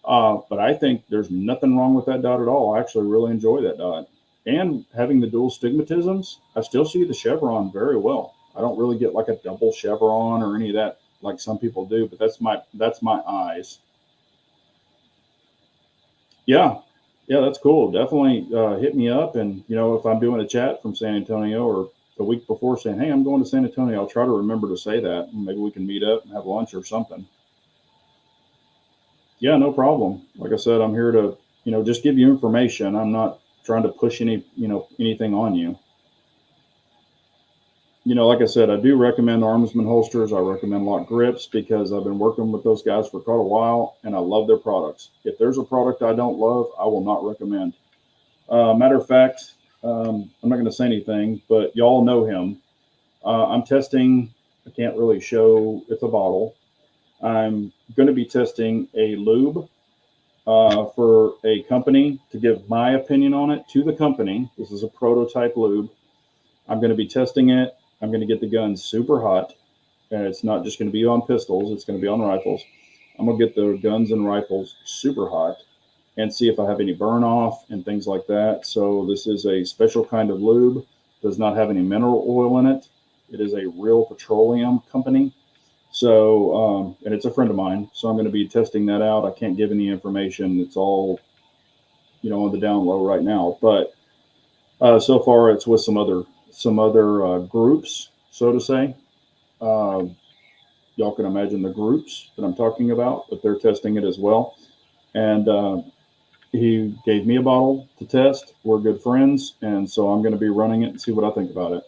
But I think there's nothing wrong with that dot at all. I actually really enjoy that dot. And having the dual stigmatisms, I still see the chevron very well. I don't really get like a double chevron or any of that like some people do, but that's my eyes. Yeah, that's cool. Definitely hit me up, and if I'm doing a chat from San Antonio or the week before saying, "Hey, I'm going to San Antonio," I'll try to remember to say that. Maybe we can meet up and have lunch or something. Yeah, no problem. Like I said, I'm here to just give you information. I'm not trying to push anything on you. Like I said, I do recommend Armsman holsters. I recommend Lock Grips because I've been working with those guys for quite a while and I love their products. If there's a product I don't love, I will not recommend. Matter of fact, I'm not going to say anything, but y'all know him. I'm testing, I can't really show, it's a bottle. I'm going to be testing a lube for a company to give my opinion on it to the company. This is a prototype lube. I'm going to be testing it. I'm going to get the gun super hot. And it's not just going to be on pistols, it's going to be on rifles. I'm going to get the guns and rifles super hot and see if I have any burn off and things like that. So this is a special kind of lube. Does not have any mineral oil in it. It is a real petroleum company. So, and it's a friend of mine. So I'm going to be testing that out. I can't give any information. It's all, on the down low right now. But so far it's with some other groups, so to say. Y'all can imagine the groups that I'm talking about, but they're testing it as well. And he gave me a bottle to test. We're good friends, and so I'm going to be running it and see what I think about it.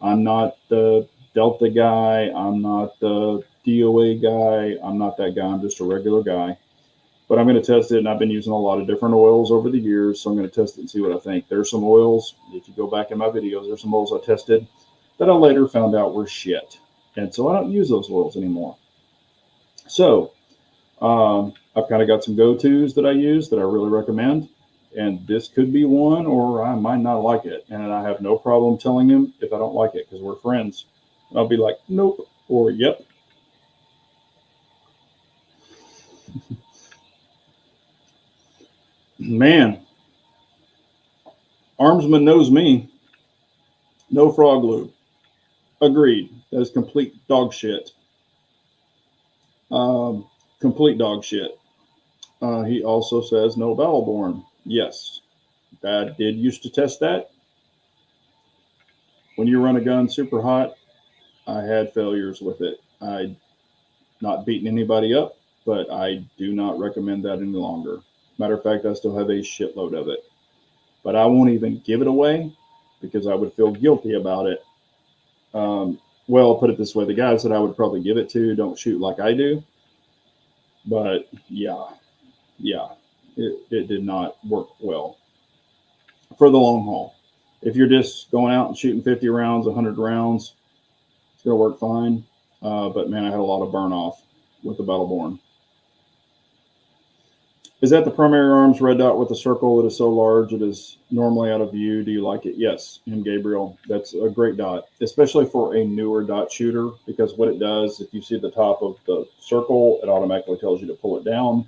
I'm not the Delta guy. I'm not the DOA guy. I'm not that guy. I'm just a regular guy. But I'm going to test it, and I've been using a lot of different oils over the years, so I'm going to test it and see what I think. There's some oils, if you go back in my videos, there's some oils I tested that I later found out were shit. And so I don't use those oils anymore. So I've kind of got some go-tos that I use that I really recommend. And this could be one, or I might not like it. And I have no problem telling him if I don't like it because we're friends. I'll be like, nope, or yep. Man, Armsman knows me. No frog lube. Agreed. That is complete dog shit. Complete dog shit. He also says no Battleborn. Yes, Dad did used to test that. when you run a gun super hot, I had failures with it. I not beating anybody up, but I do not recommend that any longer. Matter of fact, I still have a shitload of it, but I won't even give it away because I would feel guilty about it. Well, I'll put it this way: the guys that I would probably give it to don't shoot like I do, but yeah, it did not work well for the long haul. If you're just going out and shooting 50 rounds, 100 rounds, it's going to work fine. But man, I had a lot of burn off with the Battleborn. Is that the primary arms red dot with a circle that is so large it is normally out of view? Do you like it? Yes, and Gabriel, that's a great dot, especially for a newer dot shooter, because what it does, if you see the top of the circle, it automatically tells you to pull it down.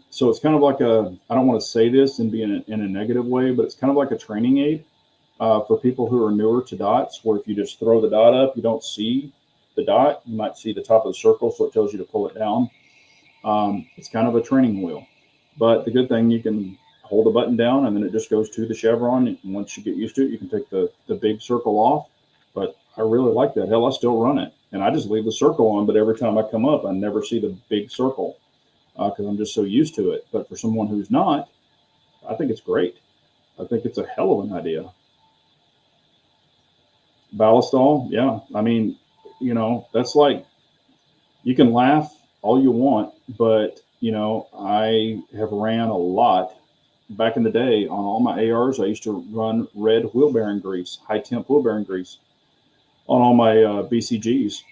So it's kind of like I don't want to say this and be in a negative way, but it's kind of like a training aid for people who are newer to dots, where if you just throw the dot up, you don't see the dot. You might see the top of the circle, so it tells you to pull it down. It's kind of a training wheel, but the good thing, you can hold the button down and then it just goes to the chevron. And once you get used to it, you can take the big circle off. But I really like that. Hell, I still run it and I just leave the circle on, but every time I come up, I never see the big circle because I'm just so used to it. But for someone who's not, I think it's great. I think it's a hell of an idea. Ballistol, yeah. I mean, that's like, you can laugh all you want, but I have ran a lot back in the day on all my ARs. I used to run red wheel bearing grease, high temp wheel bearing grease on all my BCGs.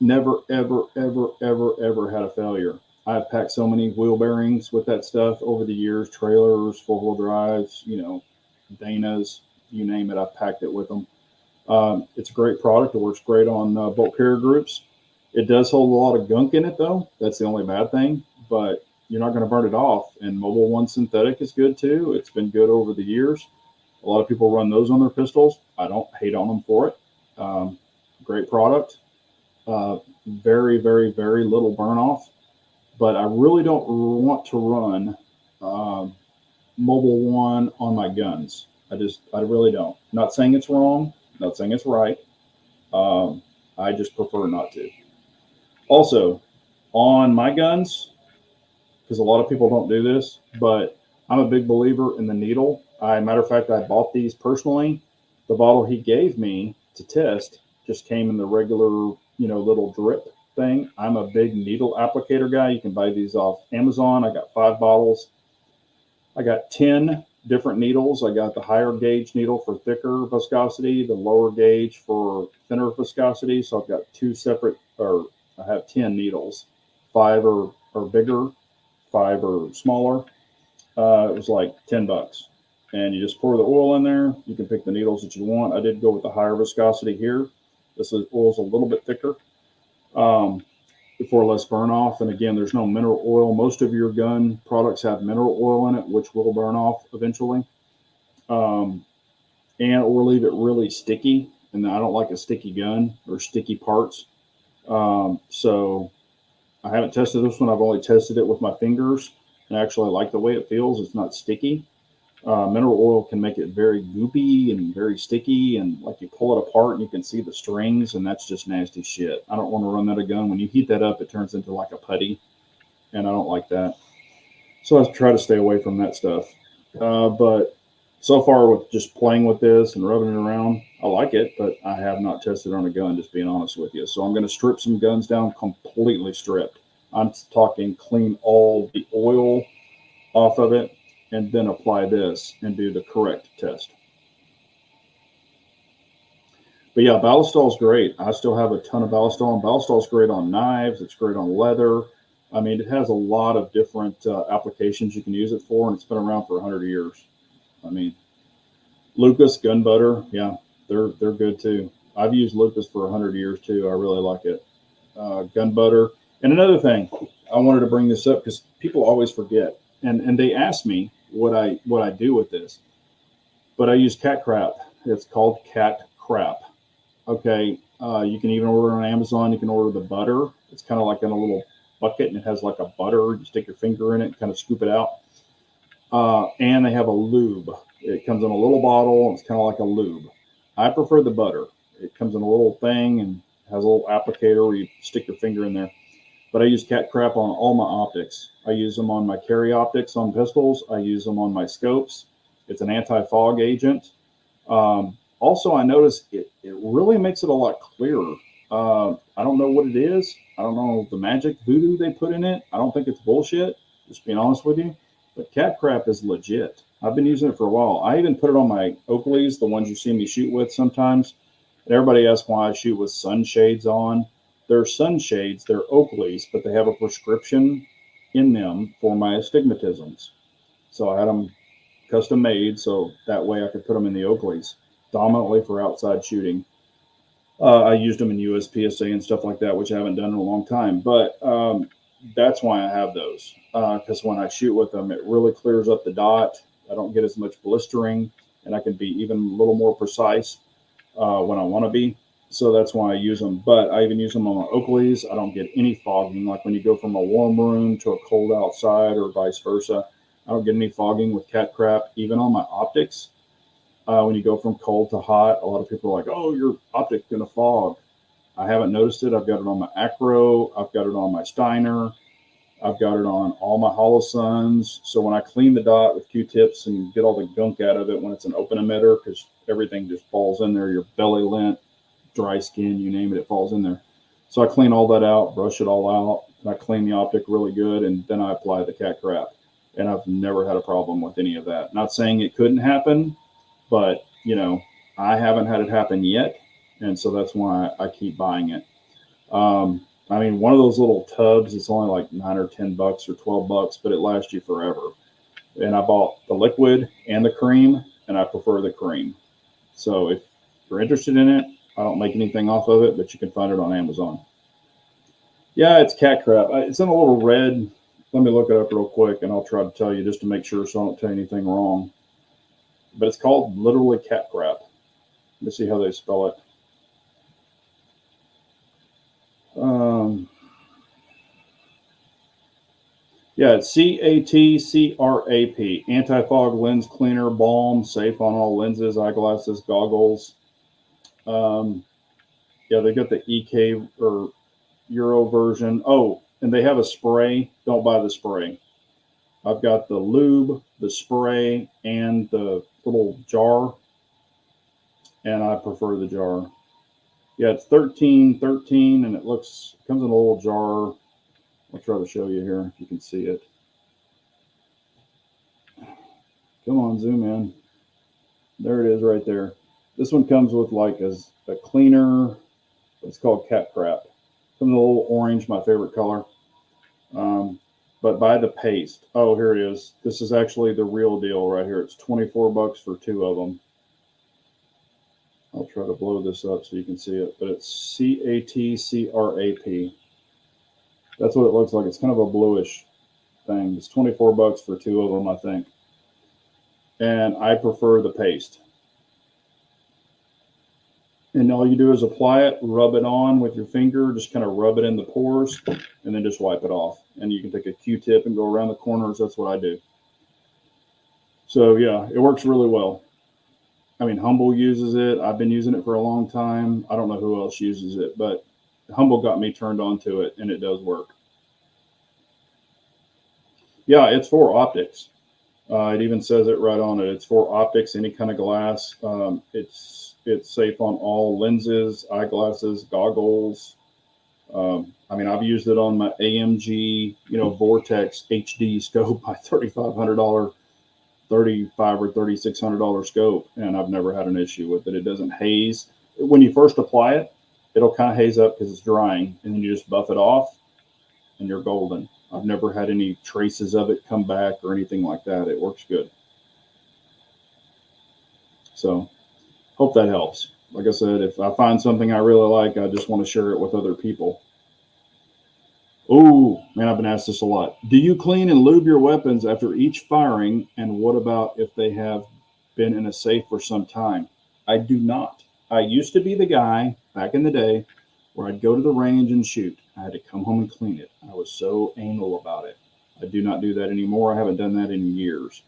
Never, ever, ever, ever, ever had a failure. I've packed so many wheel bearings with that stuff over the years, trailers, 4-wheel drives, Danas, you name it, I've packed it with them. It's a great product. It works great on bolt carrier groups. It does hold a lot of gunk in it, though. That's the only bad thing, but you're not going to burn it off. And Mobil One Synthetic is good, too. It's been good over the years. A lot of people run those on their pistols. I don't hate on them for it. Great product. Very, very, very little burn off. But I really don't want to run Mobil One on my guns. I really don't. Not saying it's wrong. Not saying it's right. I just prefer not to. Also, on my guns, because a lot of people don't do this, but I'm a big believer in the needle. Matter of fact, I bought these personally. The bottle he gave me to test just came in the regular, little drip thing. I'm a big needle applicator guy. You can buy these off Amazon. I got 5 bottles. I got 10 different needles. I got the higher gauge needle for thicker viscosity, the lower gauge for thinner viscosity. So I've got 2 separate, or I have 10 needles. 5 are bigger, 5 are smaller. It was like $10. And you just pour the oil in there. You can pick the needles that you want. I did go with the higher viscosity here. This oil's a little bit thicker for less burn off. And again, there's no mineral oil. Most of your gun products have mineral oil in it, which will burn off eventually. Or leave it really sticky. And I don't like a sticky gun or sticky parts. So I haven't tested this one. I've only tested it with my fingers and I actually like the way it feels. It's not sticky. Mineral oil can make it very goopy and very sticky, and like you pull it apart and you can see the strings, and that's just nasty shit. I don't want to run that a gun. When you heat that up, it turns into like a putty, and I don't like that. So I try to stay away from that stuff. But so far, with just playing with this and rubbing it around, I like it, but I have not tested on a gun, just being honest with you. So I'm going to strip some guns down, completely stripped. I'm talking clean all the oil off of it, and then apply this and do the correct test. But yeah, Ballistol is great. I still have a ton of Ballistol, and Ballistol is great on knives. It's great on leather. I mean, it has a lot of different applications you can use it for, and it's been around for 100 years. I mean, Lucas Gun Butter, yeah, they're good too. I've used Lucas for 100 years too. I really like it. Gun Butter. And another thing, I wanted to bring this up because people always forget, and they ask me what I do with this, but I use cat crap. It's called cat crap. Okay, you can even order it on Amazon. You can order the butter. It's kind of like in a little bucket, and it has like a butter. You stick your finger in it, and kind of scoop it out. And they have a lube. It comes in a little bottle. And it's kind of like a lube. I prefer the butter. It comes in a little thing and has a little applicator where you stick your finger in there. But I use cat crap on all my optics. I use them on my carry optics on pistols. I use them on my scopes. It's an anti-fog agent. Also, I notice it really makes it a lot clearer. I don't know what it is. I don't know the magic voodoo they put in it. I don't think it's bullshit, just being honest with you. But cat crap is legit. I've been using it for a while. I even put it on my Oakleys, the ones you see me shoot with sometimes. And everybody asks why I shoot with sunshades on. They're sunshades, they're Oakleys, but they have a prescription in them for my astigmatisms. So I had them custom made so that way I could put them in the Oakleys, dominantly for outside shooting. I used them in USPSA and stuff like that, which I haven't done in a long time. But that's why I have those. Because when I shoot with them, it really clears up the dot. I don't get as much blistering, and I can be even a little more precise when I want to be. So that's why I use them. But I even use them on my Oakleys. I don't get any fogging. Like when you go from a warm room to a cold outside or vice versa, I don't get any fogging with cat crap, even on my optics. When you go from cold to hot, a lot of people are like, oh, your optic's going to fog. I haven't noticed it. I've got it on my Acro. I've got it on my Steiner. I've got it on all my Holosuns. So when I clean the dot with Q-tips and get all the gunk out of it when it's an open emitter, because everything just falls in there, your belly lint, dry skin, you name it, it falls in there. So I clean all that out, brush it all out, and I clean the optic really good, and then I apply the cat crap. And I've never had a problem with any of that. Not saying it couldn't happen, but I haven't had it happen yet, and so that's why I keep buying it. I mean, one of those little tubs, it's only like $9 or $10 or $12, but it lasts you forever. And I bought the liquid and the cream, and I prefer the cream. So if you're interested in it, I don't make anything off of it, but you can find it on Amazon. Yeah, it's cat crap. It's in a little red. Let me look it up real quick, and I'll try to tell you just to make sure so I don't tell you anything wrong. But it's called literally cat crap. Let's see how they spell it. Yeah, it's CATCRAP. Anti-fog lens cleaner balm, safe on all lenses, eyeglasses, goggles. Yeah, they got the EK or Euro version. Oh, and they have a spray. Don't buy the spray. I've got the lube, the spray, and the little jar, and I prefer the jar. Yeah, it's 1313, and it comes in a little jar. I'll try to show you here if you can see it. Come on, zoom in. There it is right there. This one comes with like a cleaner. It's called cat crap. Comes in a little orange, my favorite color. But buy the paste. Oh, here it is. This is actually the real deal right here. It's $24 for 2 of them. I'll try to blow this up so you can see it. But it's CATCRAP. That's what it looks like. It's kind of a bluish thing. It's $24 for 2 of them, I think. And I prefer the paste. And all you do is apply it, rub it on with your finger, just kind of rub it in the pores, and then just wipe it off. And you can take a Q-tip and go around the corners. That's what I do. So yeah, it works really well. I mean, Humble uses it. I've been using it for a long time. I don't know who else uses it, but Humble got me turned on to it, and it does work. Yeah, it's for optics. It even says it right on it. It's for optics, any kind of glass. It's safe on all lenses, eyeglasses, goggles. I mean, I've used it on my AMG, Vortex HD scope, my $3,500, $3,500 or $3,600 scope, and I've never had an issue with it. It doesn't haze. When you first apply it, it'll kind of haze up because it's drying, and then you just buff it off, and you're golden. I've never had any traces of it come back or anything like that. It works good. So hope that helps. Like I said, if I find something I really like, I just want to share it with other people. Oh, man, I've been asked this a lot. Do you clean and lube your weapons after each firing? And what about if they have been in a safe for some time? I do not. I used to be the guy back in the day where I'd go to the range and shoot. I had to come home and clean it. I was so anal about it. I do not do that anymore. I haven't done that in years.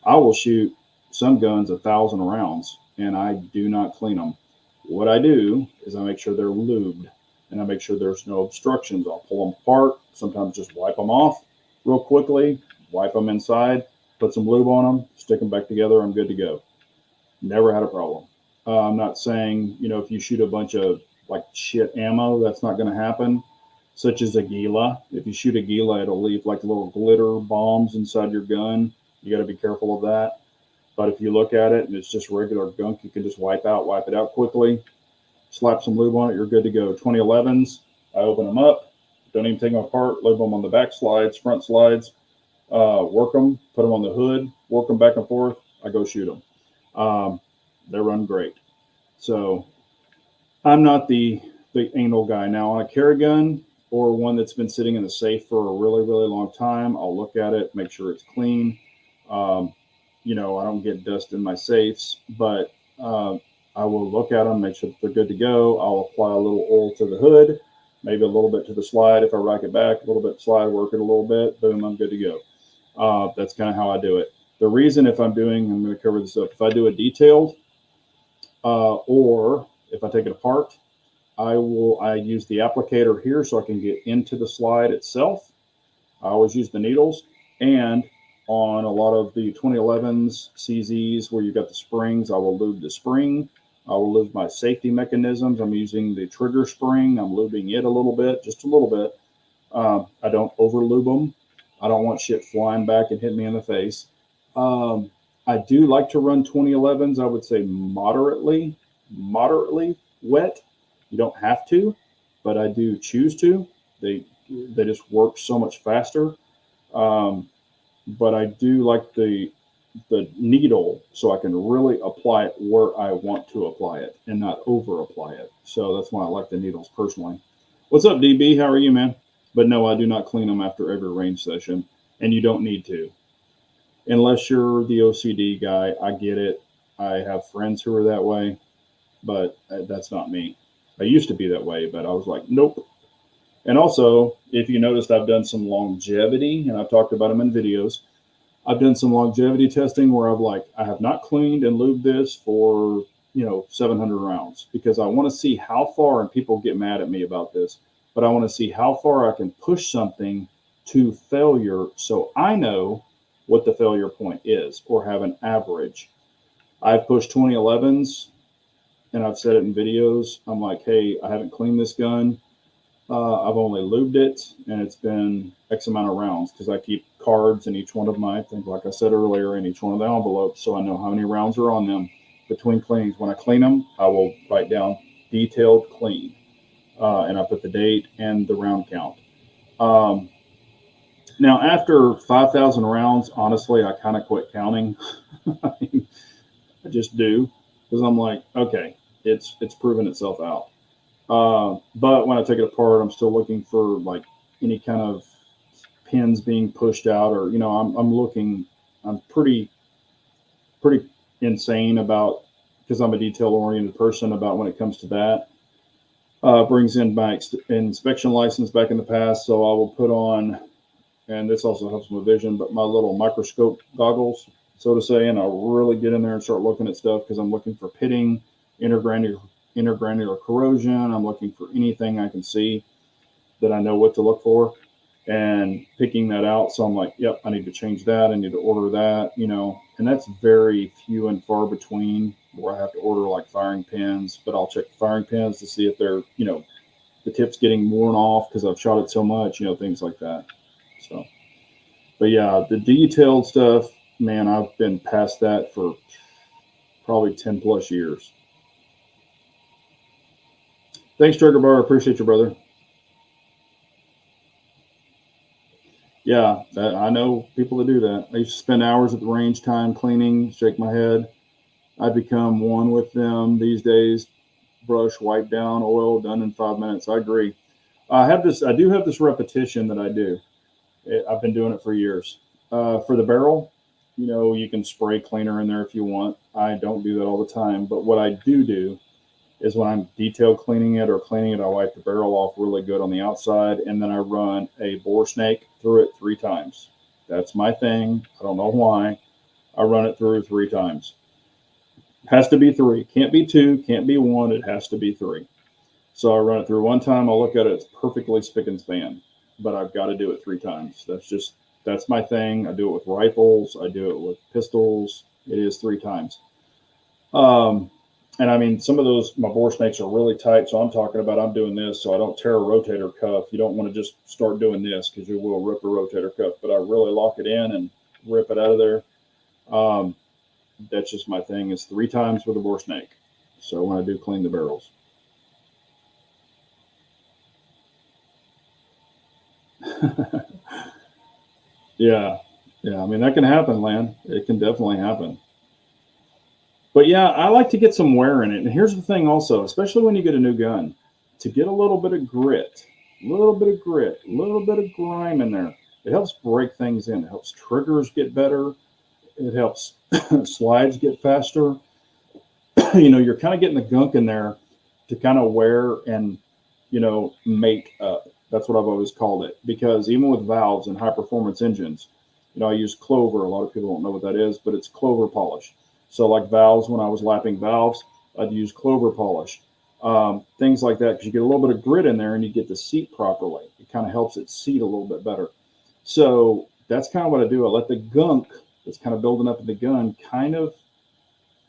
I will shoot some guns 1,000 rounds and I do not clean them. What I do is I make sure they're lubed, and I make sure there's no obstructions. I'll pull them apart, sometimes just wipe them off real quickly, wipe them inside, put some lube on them, stick them back together. I'm good to go. Never had a problem. I'm not saying, if you shoot a bunch of like shit ammo, that's not going to happen, such as a Gila. If you shoot a Gila, it'll leave like little glitter bombs inside your gun. You got to be careful of that. But if you look at it and it's just regular gunk, you can just wipe it out quickly, slap some lube on it, you're good to go. 2011s, I open them up, don't even take them apart, lube them on the back slides, front slides, work them, put them on the hood, work them back and forth, I go shoot them. They run great. So I'm not the anal guy. Now on a carry gun or one that's been sitting in the safe for a really, really long time, I'll look at it, make sure it's clean. I don't get dust in my safes, but I will look at them, make sure that they're good to go. I'll apply a little oil to the hood, maybe a little bit to the slide. If I rack it back, a little bit slide, work it a little bit, boom, I'm good to go. That's kind of how I do it. The reason I'm going to cover this up, if I do a detailed or if I take it apart, I use the applicator here so I can get into the slide itself. I always use the needles, and on a lot of the 2011s, CZs, where you've got the springs, I will lube the spring. I will lube my safety mechanisms. I'm using the trigger spring. I'm lubing it a little bit, just a little bit. I don't over lube them. I don't want shit flying back and hitting me in the face. I do like to run 2011s. I would say moderately wet. You don't have to, but I do choose to. They just work so much faster. But I do like the needle so I can really apply it where I want to apply it and not over apply it. So that's why I like the needles personally. What's up, DB? How are you, man? But no, I do not clean them after every range session, and you don't need to. Unless you're the OCD guy, I get it. I have friends who are that way, but that's not me. I used to be that way, but I was like, nope. And also, if you noticed, I've done some longevity, and I've talked about them in videos. I've done some longevity testing where I have not cleaned and lubed this for, 700 rounds, because I want to see how far, and people get mad at me about this, but I want to see how far I can push something to failure so I know what the failure point is, or have an average. I've pushed 2011s, and I've said it in videos. I'm like, hey, I haven't cleaned this gun. I've only lubed it, and it's been X amount of rounds, because I keep cards in each one of my, I think, like I said earlier, in each one of the envelopes, so I know how many rounds are on them between cleanings. When I clean them, I will write down detailed clean, and I put the date and the round count. Now, after 5,000 rounds, honestly, I kind of quit counting. I just do, because I'm like, okay, it's proven itself out. But when I take it apart, I'm still looking for like any kind of pins being pushed out, or I'm pretty insane about, because I'm a detail oriented person, about when it comes to that. Brings in my inspection license back in the past, so I will put on, and this also helps my vision, but my little microscope goggles, so to say, and I'll really get in there and start looking at stuff, because I'm looking for pitting, intergranular corrosion. I'm looking for anything I can see that I know what to look for, and picking that out. So I'm like, yep, I need to change that. I need to order that, and that's very few and far between where I have to order like firing pins, but I'll check the firing pins to see if they're, the tip's getting worn off because I've shot it so much, things like that. So, but yeah, the detailed stuff, man, I've been past that for probably 10 plus years. Thanks, Trigger Bar. I appreciate you, brother. Yeah, I know people that do that. I used to spend hours at the range time cleaning, shake my head. I become one with them these days. Brush, wipe down, oil, done in 5 minutes. I agree. I do have this repetition that I do. I've been doing it for years. For the barrel, you can spray cleaner in there if you want. I don't do that all the time, but what I do is when I'm detail cleaning it or cleaning it, I wipe the barrel off really good on the outside, and then I run a bore snake through it 3 times. That's my thing. I don't know why. I run it through 3 times. Has to be three. Can't be two. Can't be one. It has to be three. So I run it through one time. I'll look at it. It's perfectly spick and span, but I've got to do it three times. That's my thing. I do it with rifles. I do it with pistols. It is three times. Um, and I mean, some of those, my bore snakes are really tight. So I'm talking about, I'm doing this so I don't tear a rotator cuff. You don't want to just start doing this because you will rip a rotator cuff, but I really lock it in and rip it out of there. Um, that's just my thing, is three times with a bore snake. So when I do clean the barrels. Yeah. Yeah. I mean, that can happen, Lan. It can definitely happen. But yeah, I like to get some wear in it. And here's the thing also, especially when you get a new gun, to get a little bit of grit, a little bit of grit, a little bit of grime in there. It helps break things in. It helps triggers get better. It helps slides get faster. You're kind of getting the gunk in there to kind of wear and, make up. That's what I've always called it. Because even with valves and high performance engines, I use clover. A lot of people don't know what that is, but it's clover polish. So, like valves, when I was lapping valves, I'd use clover polish. Things like that, because you get a little bit of grit in there and you get the seat properly. It kind of helps it seat a little bit better. So, that's kind of what I do. I let the gunk that's kind of building up in the gun kind of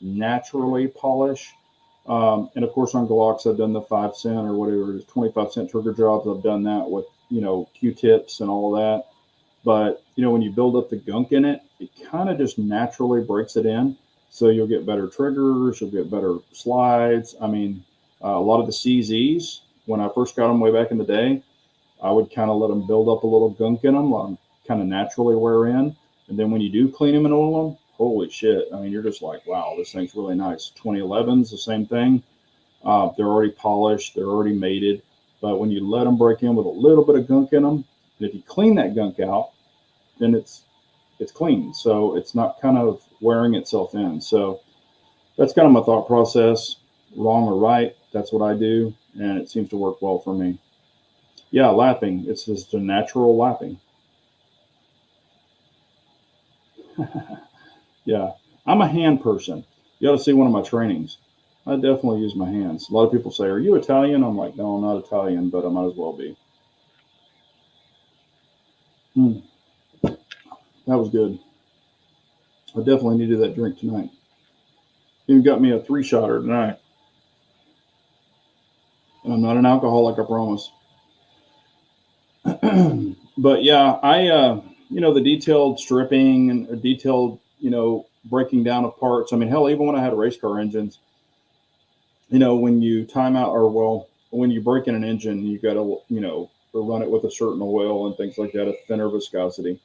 naturally polish. And of course, on Glocks, I've done the 5 cent or whatever it is, 25 cent trigger jobs. I've done that with, Q-tips and all of that. But, when you build up the gunk in it, it kind of just naturally breaks it in. So you'll get better triggers, you'll get better slides. I mean, a lot of the CZs, when I first got them way back in the day, I would kind of let them build up a little gunk in them, let them kind of naturally wear in. And then when you do clean them and oil them, holy shit. I mean, you're just like, wow, this thing's really nice. 2011's the same thing. They're already polished, they're already mated. But when you let them break in with a little bit of gunk in them, and if you clean that gunk out, then it's clean. So it's not kind of wearing itself in. So that's kind of my thought process. Wrong or right, that's what I do. And it seems to work well for me. Yeah, lapping. It's just a natural lapping. Yeah, I'm a hand person. You ought to see one of my trainings. I definitely use my hands. A lot of people say, "Are you Italian?" I'm like, "No, I'm not Italian, but I might as well be." Mm, that was good. I definitely needed that drink tonight. You got me a three-shotter tonight, and I'm not an alcoholic, I promise. But yeah, the detailed stripping and detailed, breaking down of parts. I mean, hell, even when I had race car engines, when you time out, or well, when you break in an engine, you got to, run it with a certain oil and things like that, a thinner viscosity.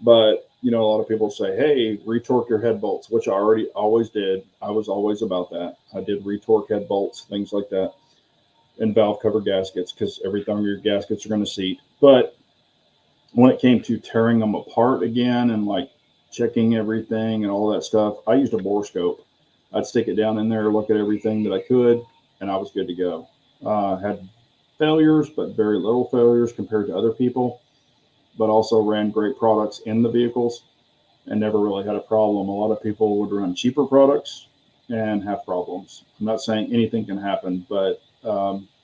But, a lot of people say, hey, retorque your head bolts, which I already always did. I was always about that. I did retorque head bolts, things like that, and valve cover gaskets, because everything your gaskets are going to seat. But when it came to tearing them apart again and like checking everything and all that stuff, I used a bore scope. I'd stick it down in there, look at everything that I could, and I was good to go. Had failures, but very little failures compared to other people, but also ran great products in the vehicles and never really had a problem. A lot of people would run cheaper products and have problems. I'm not saying anything can happen, but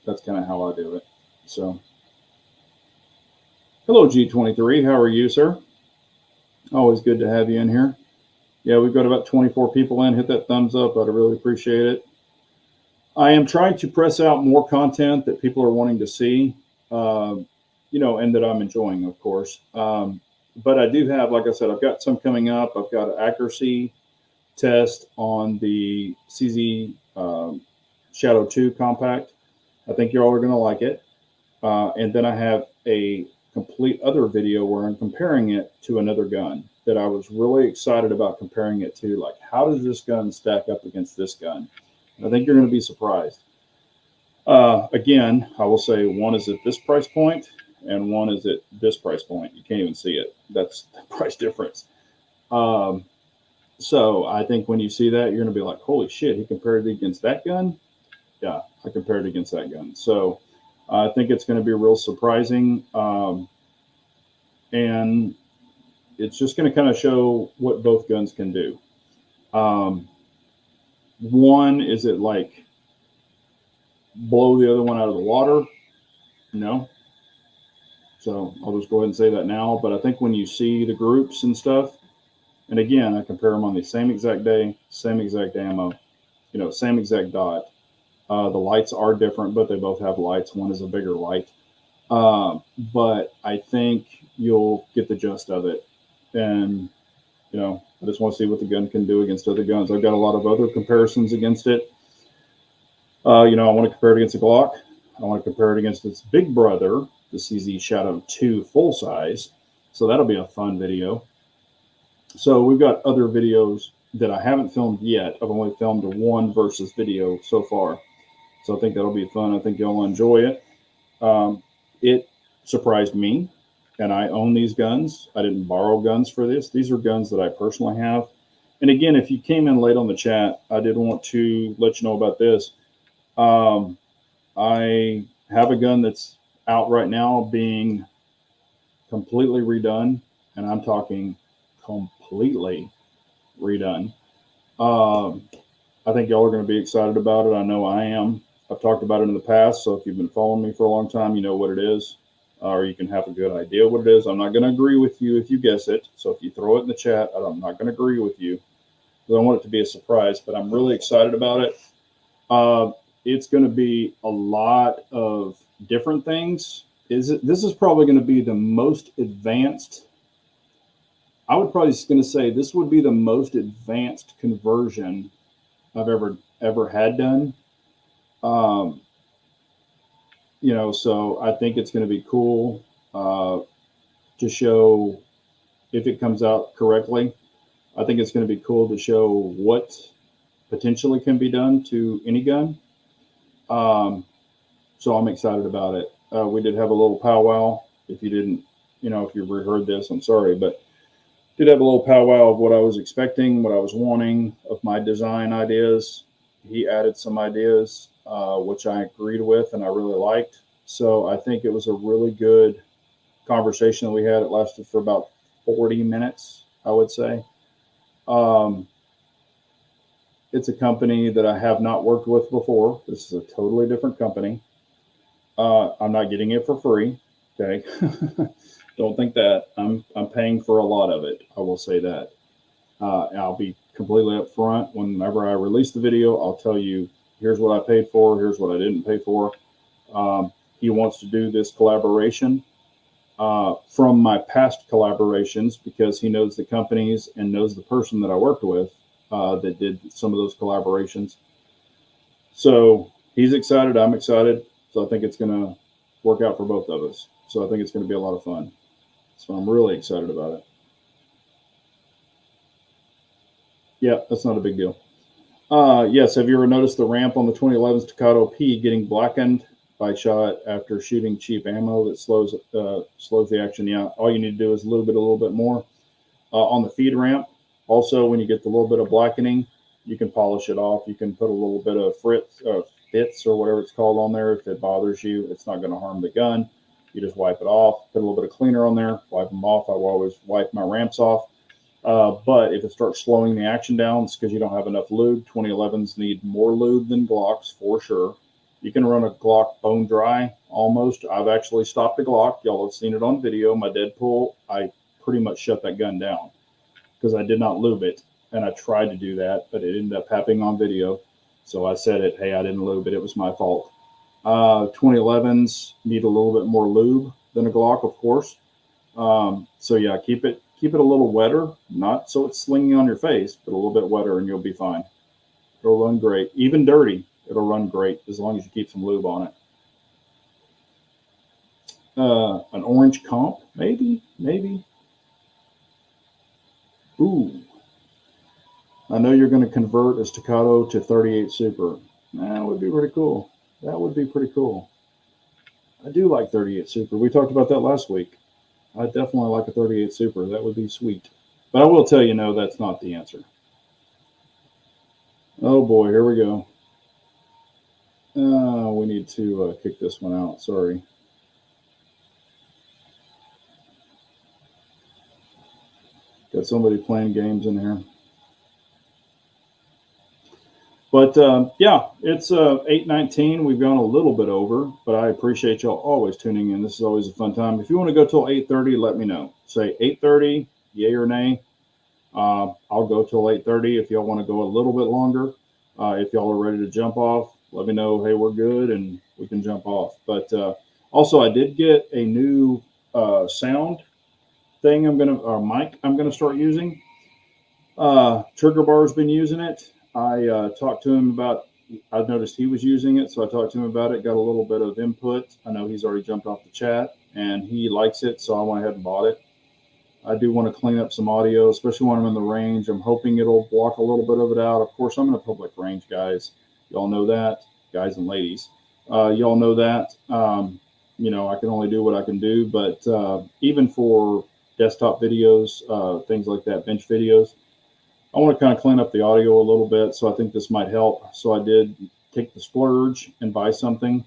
that's kind of how I do it. So, hello, G23. How are you, sir? Always good to have you in here. Yeah, we've got about 24 people in. Hit that thumbs up. I'd really appreciate it. I am trying to press out more content that people are wanting to see, uh, and that I'm enjoying, of course. But I do have, like I said, I've got some coming up. I've got an accuracy test on the CZ Shadow 2 compact. I think you all are going to like it. And then I have a complete other video where I'm comparing it to another gun that I was really excited about comparing it to. Like, how does this gun stack up against this gun? And I think you're going to be surprised. Again, I will say one is at this price point and one is at this price point. You can't even see it. That's the price difference. Um, so I think when you see that, you're going to be like, holy shit, he compared it against that gun? Yeah, I compared it against that gun. So I think it's going to be real surprising. And it's just going to kind of show what both guns can do. Um, one, is it like blow the other one out of the water? No. So I'll just go ahead and say that now. But I think when you see the groups and stuff, and again, I compare them on the same exact day, same exact ammo, same exact dot. The lights are different, but they both have lights. One is a bigger light. But I think you'll get the gist of it. And, I just want to see what the gun can do against other guns. I've got a lot of other comparisons against it. I want to compare it against a Glock. I want to compare it against its big brother, the CZ Shadow 2 full size. So that'll be a fun video. So we've got other videos that I haven't filmed yet. I've only filmed a one versus video so far. So I think that'll be fun. I think y'all will enjoy it. It surprised me, and I own these guns. I didn't borrow guns for this. These are guns that I personally have. And again, if you came in late on the chat, I did want to let you know about this. I have a gun that's out right now being completely redone, and I'm talking completely redone. I think y'all are going to be excited about it. I know I am. I've talked about it in the past, so if you've been following me for a long time, you know what it is, or you can have a good idea what it is. I'm not going to agree with you if you guess it. So if you throw it in the chat, I'm not going to agree with you because I want it to be a surprise, but I'm really excited about it. It's going to be a lot of different things. This is probably going to be the most advanced. I would probably going to say this would be the most advanced conversion I've ever had done. So I think it's going to be cool to show if it comes out correctly. I think it's going to be cool to show what potentially can be done to any gun. So I'm excited about it. We did have a little powwow. If you didn't, if you've heard this, I'm sorry, but did have a little powwow of what I was expecting, what I was wanting of my design ideas. He added some ideas, which I agreed with and I really liked. So I think it was a really good conversation that we had. It lasted for about 40 minutes, I would say. It's a company that I have not worked with before. This is a totally different company. I'm not getting it for free. Okay. Don't think that. I'm paying for a lot of it. I will say that. I'll be completely upfront. Whenever I release the video, I'll tell you, here's what I paid for. Here's what I didn't pay for. He wants to do this collaboration from my past collaborations because he knows the companies and knows the person that I worked with that did some of those collaborations. So he's excited. I'm excited. So I think it's going to work out for both of us. So I think it's going to be a lot of fun. So I'm really excited about it. Yeah, that's not a big deal. Yes, have you ever noticed the ramp on the 2011 Staccato P getting blackened by shot after shooting cheap ammo that slows the action? Yeah, all you need to do is a little bit more on the feed ramp. Also, when you get the little bit of blackening, you can polish it off. You can put a little bit of fits or whatever it's called on there. If it bothers you, it's not going to harm the gun. You just wipe it off, put a little bit of cleaner on there, wipe them off. I will always wipe my ramps off. But if it starts slowing the action down, it's because you don't have enough lube. 2011s need more lube than Glocks for sure. You can run a Glock bone dry almost. I've actually stopped a Glock. Y'all have seen it on video. My Deadpool, I pretty much shut that gun down because I did not lube it. And I tried to do that, but it ended up happening on video. So I said it, hey, I didn't lube it. It was my fault. 2011s need a little bit more lube than a Glock, of course. So yeah, keep it a little wetter, not so it's slinging on your face, but a little bit wetter and you'll be fine. It'll run great. Even dirty, it'll run great as long as you keep some lube on it. An orange comp, maybe. Ooh. I know you're going to convert a Staccato to 38 Super. That would be pretty cool. I do like 38 Super. We talked about that last week. I definitely like a 38 Super. That would be sweet. But I will tell you, no, that's not the answer. Oh boy, here we go. We need to kick this one out. Sorry. Got somebody playing games in here. But yeah, it's 8:19. We've gone a little bit over, but I appreciate y'all always tuning in. This is always a fun time. If you want to go till 8:30, let me know. Say 8:30, yay or nay. I'll go till 8:30. If y'all want to go a little bit longer, if y'all are ready to jump off, let me know. Hey, we're good, and we can jump off. But also, I did get a new sound thing. Mic I'm gonna start using. Trigger Bar's been using it. I talked to him about. I noticed he was using it, so I talked to him about it. Got a little bit of input. I know he's already jumped off the chat, and he likes it, so I went ahead and bought it. I do want to clean up some audio, especially when I'm in the range. I'm hoping it'll block a little bit of it out. Of course, I'm in a public range, guys. Y'all know that, guys and ladies. Y'all know that. I can only do what I can do, but even for desktop videos, things like that, bench videos, I want to kind of clean up the audio a little bit. So I think this might help. So I did take the splurge and buy something.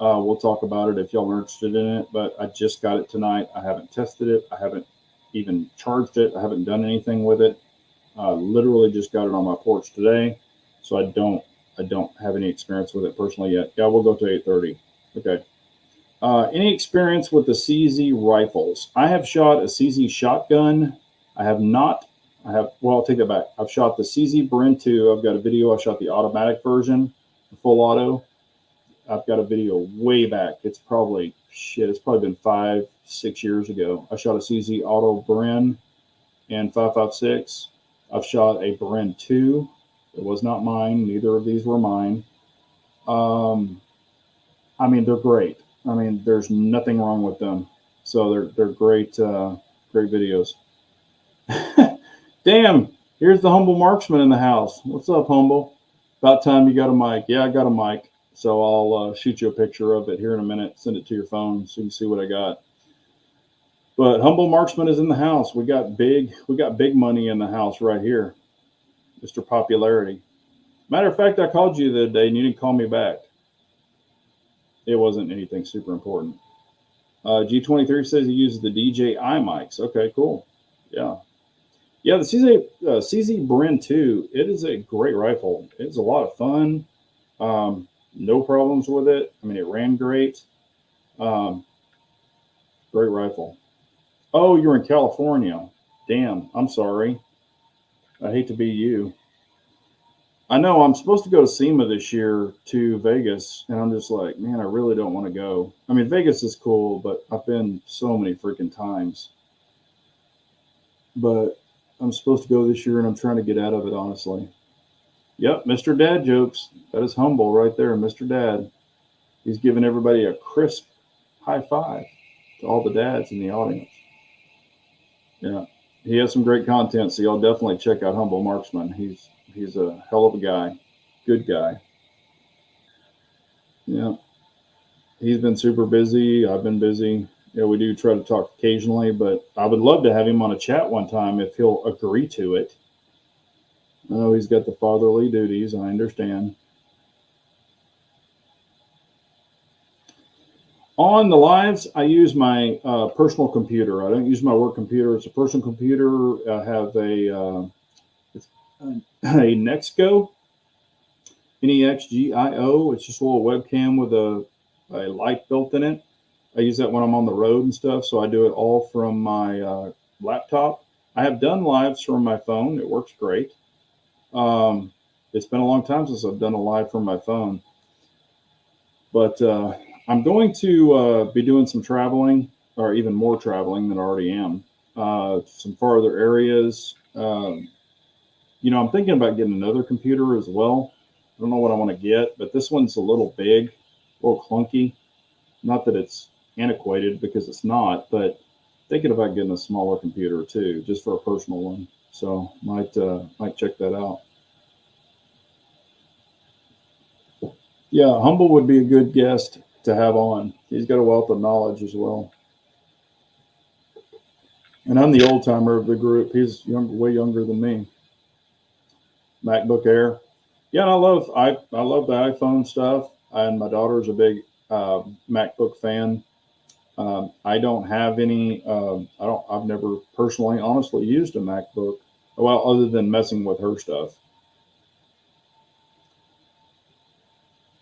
We'll talk about it if y'all are interested in it, but I just got it tonight. I haven't tested it. I haven't even charged it. I haven't done anything with it. Literally just got it on my porch today, so I don't have any experience with it personally yet. Yeah, we'll go to 8:30. Okay. Any experience with the CZ rifles? I have shot a CZ shotgun. I have not. Well, I'll take that back. I've shot the CZ Bren 2. I've got a video. I shot the automatic version, the full auto. I've got a video way back. It's probably been 5-6 years ago. I shot a CZ Auto Bren and 5.56. I've shot a Bren 2. It was not mine. Neither of these were mine. They're great. There's nothing wrong with them. So they're great, great videos. Damn, here's the Humble Marksman in the house. What's up, Humble? About time you got a mic. Yeah, I got a mic. So I'll shoot you a picture of it here in a minute. Send it to your phone so you can see what I got. But Humble Marksman is in the house. We got big money in the house right here. Mr. Popularity. Matter of fact, I called you the other day and you didn't call me back. It wasn't anything super important. G23 says he uses the DJI mics. Okay, cool. Yeah. Yeah, the CZ Bren 2, it is a great rifle. It's a lot of fun. No problems with it. It ran great. Great rifle. Oh, you're in California. Damn, I'm sorry. I hate to be you. I know I'm supposed to go to SEMA this year to Vegas, and I'm just like, man, I really don't want to go. Vegas is cool, but I've been so many freaking times. But I'm supposed to go this year, and I'm trying to get out of it, honestly. Yep, Mr. Dad jokes. That is Humble right there, Mr. Dad. He's giving everybody a crisp high five to all the dads in the audience. Yeah, he has some great content, so y'all definitely check out Humble Marksman. He's a hell of a guy, good guy. Yeah, he's been super busy. I've been busy. Yeah, we do try to talk occasionally, but I would love to have him on a chat one time if he'll agree to it. I know he's got the fatherly duties. I understand. On the lives, I use my personal computer. I don't use my work computer. It's a personal computer. I have a Nexgo, Nexgio. It's just a little webcam with a light built in it. I use that when I'm on the road and stuff, so I do it all from my laptop. I have done lives from my phone. It works great. It's been a long time since I've done a live from my phone. But I'm going to be doing some traveling, or even more traveling than I already am. Some farther areas. I'm thinking about getting another computer as well. I don't know what I want to get, but this one's a little big, a little clunky. Not that it's antiquated, because it's not, but thinking about getting a smaller computer too, just for a personal one. So might check that out. Yeah, Humble would be a good guest to have on. He's got a wealth of knowledge as well. And I'm the old timer of the group. He's way younger than me. MacBook Air. Yeah, and I love the iPhone stuff. And my daughter's a big MacBook fan. I don't have any. I've never personally, honestly, used a MacBook. Well, other than messing with her stuff.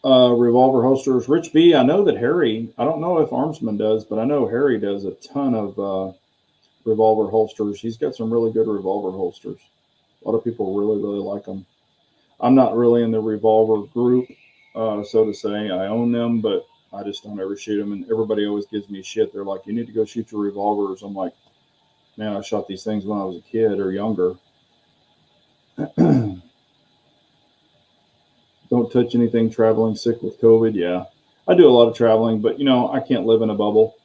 Revolver holsters. Rich B, I know that Harry, I don't know if Armsman does, but I know Harry does a ton of revolver holsters. He's got some really good revolver holsters. A lot of people really, really like them. I'm not really in the revolver group, so to say. I own them, but I just don't ever shoot them. And everybody always gives me shit. They're like, you need to go shoot your revolvers. I'm like, man, I shot these things when I was a kid or younger. Don't touch anything traveling, sick with COVID. Yeah, I do a lot of traveling, but I can't live in a bubble.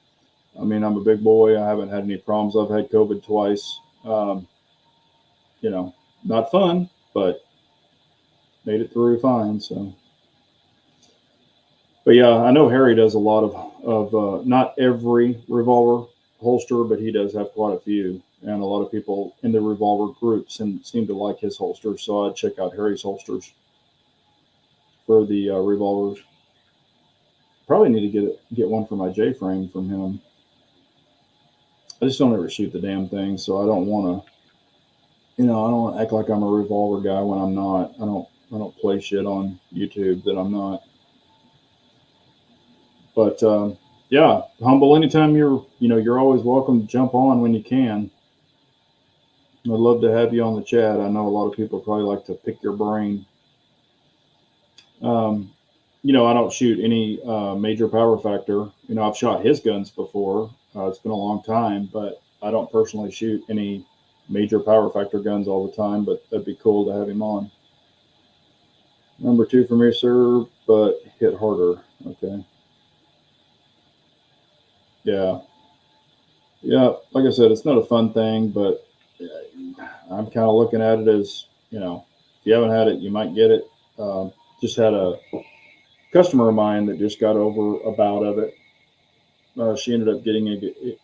I mean, I'm a big boy. I haven't had any problems. I've had COVID twice. Not fun, but made it through fine. So, but yeah, I know Harry does a lot of not every revolver holster, but he does have quite a few, and a lot of people in the revolver groups and seem to like his holsters. So I'd check out Harry's holsters for the revolvers. Probably need to get one for my J frame from him. I just don't ever shoot the damn thing, so I don't want to. I don't want to act like I'm a revolver guy when I'm not. I don't play shit on YouTube that I'm not. But yeah, Humble. Anytime you're always welcome to jump on when you can. I'd love to have you on the chat. I know a lot of people probably like to pick your brain. I don't shoot any major power factor. I've shot his guns before. It's been a long time, but I don't personally shoot any major power factor guns all the time. But that'd be cool to have him on. Number 2 for me, sir, but hit harder. Okay. Yeah. Yeah. Like I said, it's not a fun thing, but I'm kind of looking at it as, if you haven't had it, you might get it. Just had a customer of mine that just got over a bout of it. She ended up getting it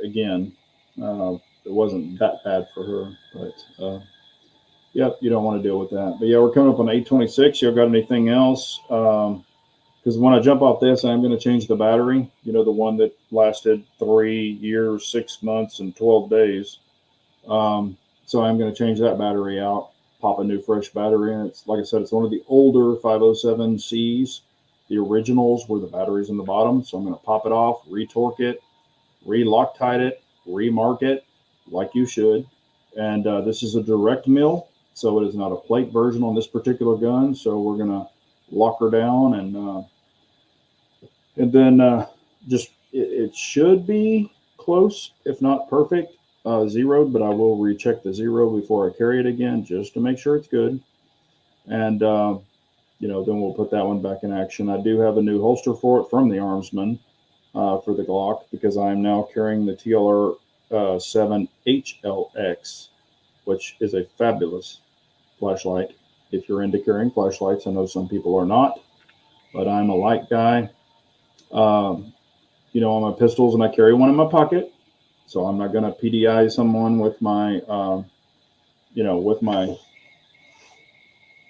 again. It wasn't that bad for her, but yep, you don't want to deal with that. But yeah, we're coming up on 8:26. Y'all got anything else? Because when I jump off this, I'm going to change the battery. The one that lasted 3 years, 6 months, and 12 days. So I'm going to change that battery out, pop a new fresh battery in. It's like I said, it's one of the older 507Cs, the originals where the battery's in the bottom. So I'm going to pop it off, retorque it, re-Loctite it, remark it, like you should. And this is a direct mill, so it is not a plate version on this particular gun. So we're going to lock her down and then just it should be close, if not perfect. Zeroed, but I will recheck the zero before I carry it again just to make sure it's good. And, then we'll put that one back in action. I do have a new holster for it from the Armsman for the Glock because I am now carrying the TLR 7 HLX, which is a fabulous flashlight. If you're into carrying flashlights, I know some people are not, but I'm a light guy. On my pistols, and I carry one in my pocket. So I'm not going to PDI someone with my, with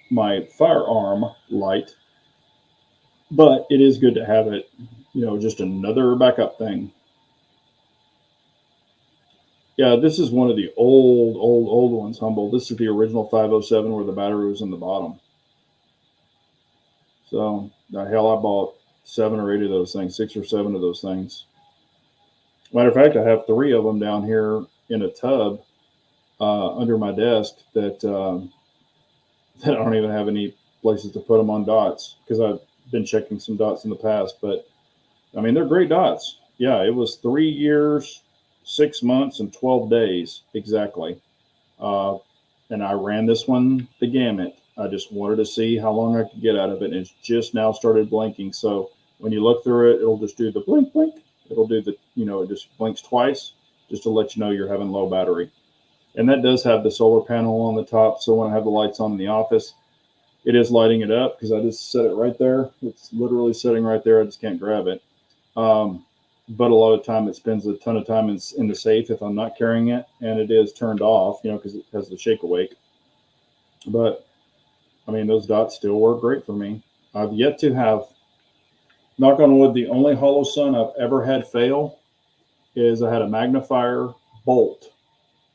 my firearm light. But it is good to have it, just another backup thing. Yeah, this is one of the old ones, Humble. This is the original 507 where the battery was in the bottom. So the hell, I bought 7 or 8 of those things, 6 or 7 of those things. Matter of fact, I have 3 of them down here in a tub under my desk that I don't even have any places to put them on dots because I've been checking some dots in the past. But I mean, they're great dots. Yeah, it was 3 years, 6 months, and 12 days exactly. And I ran this one the gamut. I just wanted to see how long I could get out of it. And it's just now started blinking. So when you look through it, it'll just do the blink, blink. It'll do the, it just blinks twice just to let you know you're having low battery. And that does have the solar panel on the top. So when I have the lights on in the office, it is lighting it up because I just set it right there. It's literally sitting right there. I just can't grab it. But a lot of time it spends a ton of time in the safe if I'm not carrying it. And it is turned off, because it has the shake awake. But I mean, those dots still work great for me. I've yet to have, knock on wood, the only Holosun I've ever had fail is I had a magnifier bolt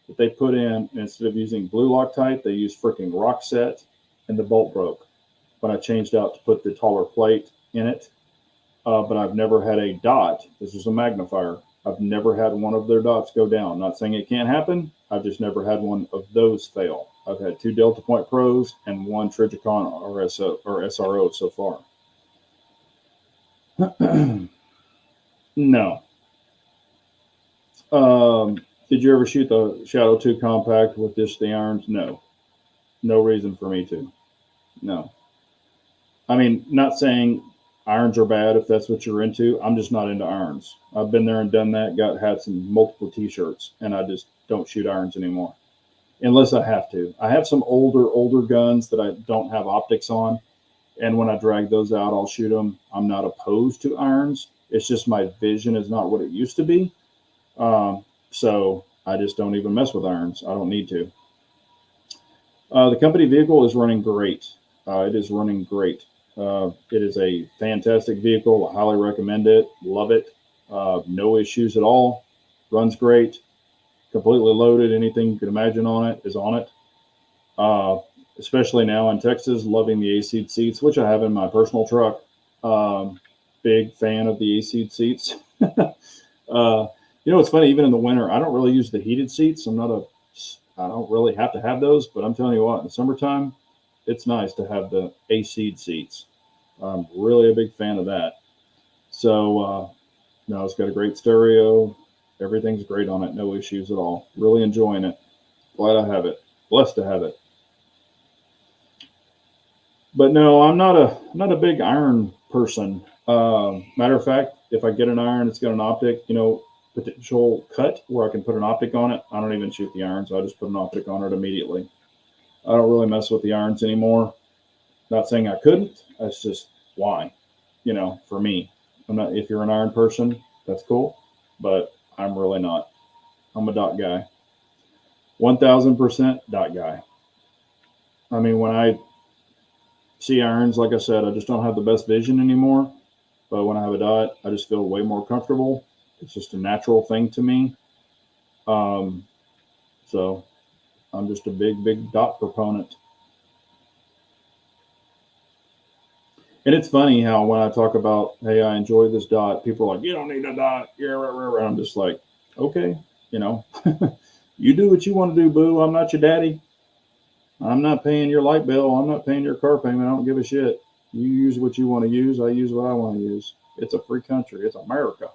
that they put in. Instead of using blue Loctite, they used freaking Rockset, and the bolt broke. when I changed out to put the taller plate in it. But I've never had a dot. This is a magnifier. I've never had one of their dots go down. Not saying it can't happen. I've just never had one of those fail. I've had 2 Delta Point Pros and 1 Trijicon RSO or SRO so far. No. Did you ever shoot the Shadow 2 compact with just the irons? No. No reason for me to. No. I mean, not saying irons are bad if that's what you're into. I'm just not into irons. I've been there and done that, had some multiple t-shirts, and I just don't shoot irons anymore unless I have to. I have some older guns that I don't have optics on, and when I drag those out, I'll shoot them. I'm not opposed to irons. It's just my vision is not what it used to be. So I just don't even mess with irons. I don't need to. The company vehicle is running great. It is running great. It is a fantastic vehicle. I highly recommend it. Love it. No issues at all. Runs great. Completely loaded. Anything you can imagine on it is on it. Especially now in Texas, loving the AC seats, which I have in my personal truck. Big fan of the AC seats. It's funny, even in the winter, I don't really use the heated seats. I don't really have to have those, but I'm telling you what, in the summertime, it's nice to have the AC seats. I'm really a big fan of that. So, it's got a great stereo. Everything's great on it. No issues at all. Really enjoying it. Glad I have it. Blessed to have it. But no, I'm not a big iron person. Matter of fact, if I get an iron, it's got an optic, potential cut where I can put an optic on it. I don't even shoot the irons. I just put an optic on it immediately. I don't really mess with the irons anymore. Not saying I couldn't. That's just why, for me. I'm not. If you're an iron person, that's cool, but I'm really not. I'm a dot guy. 1000% dot guy. I mean, when I see irons, like I said, I just don't have the best vision anymore. But when I have a dot, I just feel way more comfortable. It's just a natural thing to me. So I'm just a big dot proponent. And it's funny how when I talk about, hey, I enjoy this dot, people are like, you don't need a dot. Yeah, right. I'm just like, okay, you do what you want to do, boo. I'm not your daddy. I'm not paying your light bill. I'm not paying your car payment. I don't give a shit. You use what you want to use. I use what I want to use. It's a free country. It's America.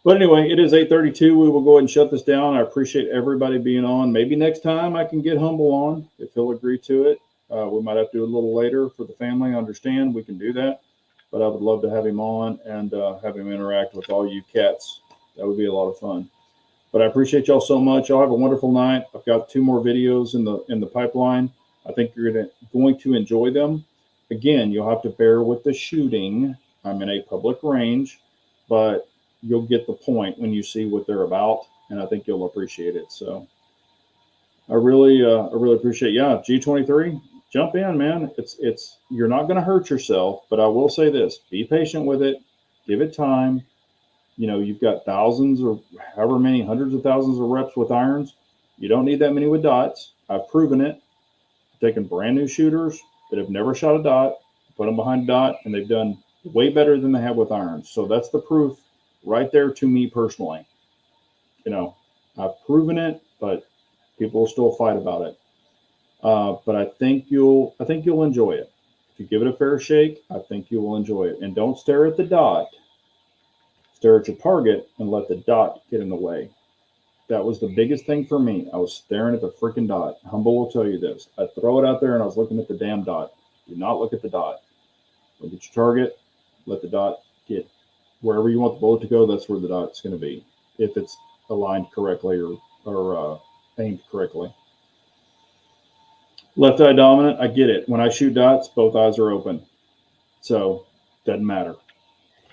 But anyway, it is 8:32. We will go ahead and shut this down. I appreciate everybody being on. Maybe next time I can get Humble on if he'll agree to it. We might have to do it a little later for the family. I understand we can do that. But I would love to have him on and have him interact with all you cats. That would be a lot of fun. But I appreciate y'all so much. Y'all have a wonderful night. I've got 2 more videos in the pipeline. I think you're going to enjoy them. Again, you'll have to bear with the shooting. I'm in a public range, but you'll get the point when you see what they're about, and I think you'll appreciate it. So I really appreciate. Yeah, G23, jump in, man. It's you're not going to hurt yourself, but I will say this: be patient with it, give it time. You've got thousands or however many hundreds of thousands of reps with irons. You don't need that many with dots. I've proven it. I've taken brand new shooters that have never shot a dot, put them behind a dot, and they've done way better than they have with irons. So that's the proof right there to me personally. I've proven it, but people will still fight about it. But I think you'll enjoy it. If you give it a fair shake, I think you will enjoy it. And don't stare at the dot. Stare at your target and let the dot get in the way. That was the biggest thing for me. I was staring at the freaking dot. Humble will tell you this. I throw it out there and I was looking at the damn dot. Do not look at the dot. Look at your target. Let the dot get wherever you want the bullet to go. That's where the dot's going to be, if it's aligned correctly or aimed correctly. Left eye dominant. I get it. When I shoot dots, both eyes are open. So doesn't matter.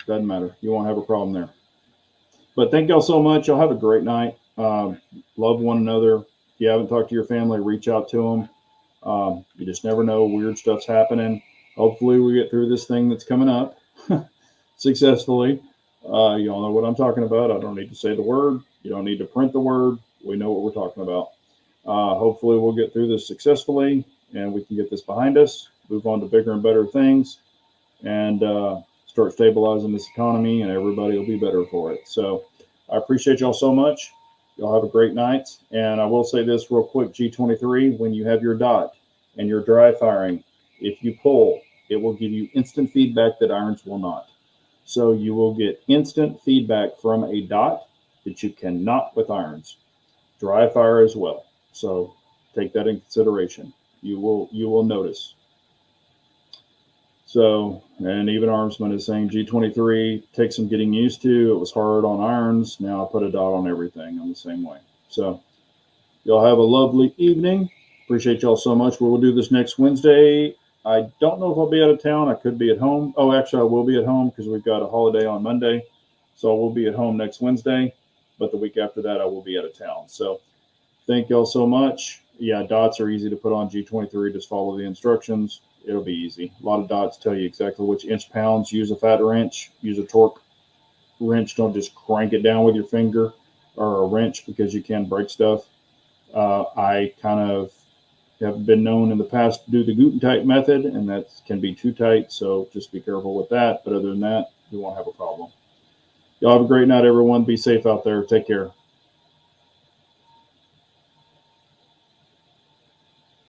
Doesn't matter. You won't have a problem there. But thank y'all so much. Y'all have a great night. Love one another. If you haven't talked to your family, reach out to them. You just never know. Weird stuff's happening. Hopefully we get through this thing that's coming up successfully. You all know what I'm talking about. I don't need to say the word. You don't need to print the word. We know what we're talking about. Hopefully we'll get through this successfully and we can get this behind us move on to bigger and better things, and start stabilizing this economy, and everybody will be better for it. So I appreciate y'all so much. Y'all have a great night. And I will say this real quick, G23, when you have your dot and you're dry firing, if you pull, it will give you instant feedback that irons will not. So you will get instant feedback from a dot that you cannot with irons. Dry fire as well. So take that in consideration. You will notice. So, and even Armsman is saying G23 takes some getting used to. It was hard on irons. Now I put a dot on everything. I'm the same way. So y'all have a lovely evening. Appreciate y'all so much. We will do this next Wednesday. I don't know if I'll be out of town. I could be at home. Oh, actually, I will be at home because we've got a holiday on Monday. So I will be at home next Wednesday. But the week after that, I will be out of town. So thank y'all so much. Yeah, dots are easy to put on G23. Just follow the instructions. It'll be easy. A lot of dots tell you exactly which inch pounds. Use a fat wrench. Use a torque wrench. Don't just crank it down with your finger or a wrench because you can break stuff. I kind of have been known in the past to do the Guten-Tight method, and that can be too tight. So just be careful with that. But other than that, you won't have a problem. Y'all have a great night, everyone. Be safe out there. Take care.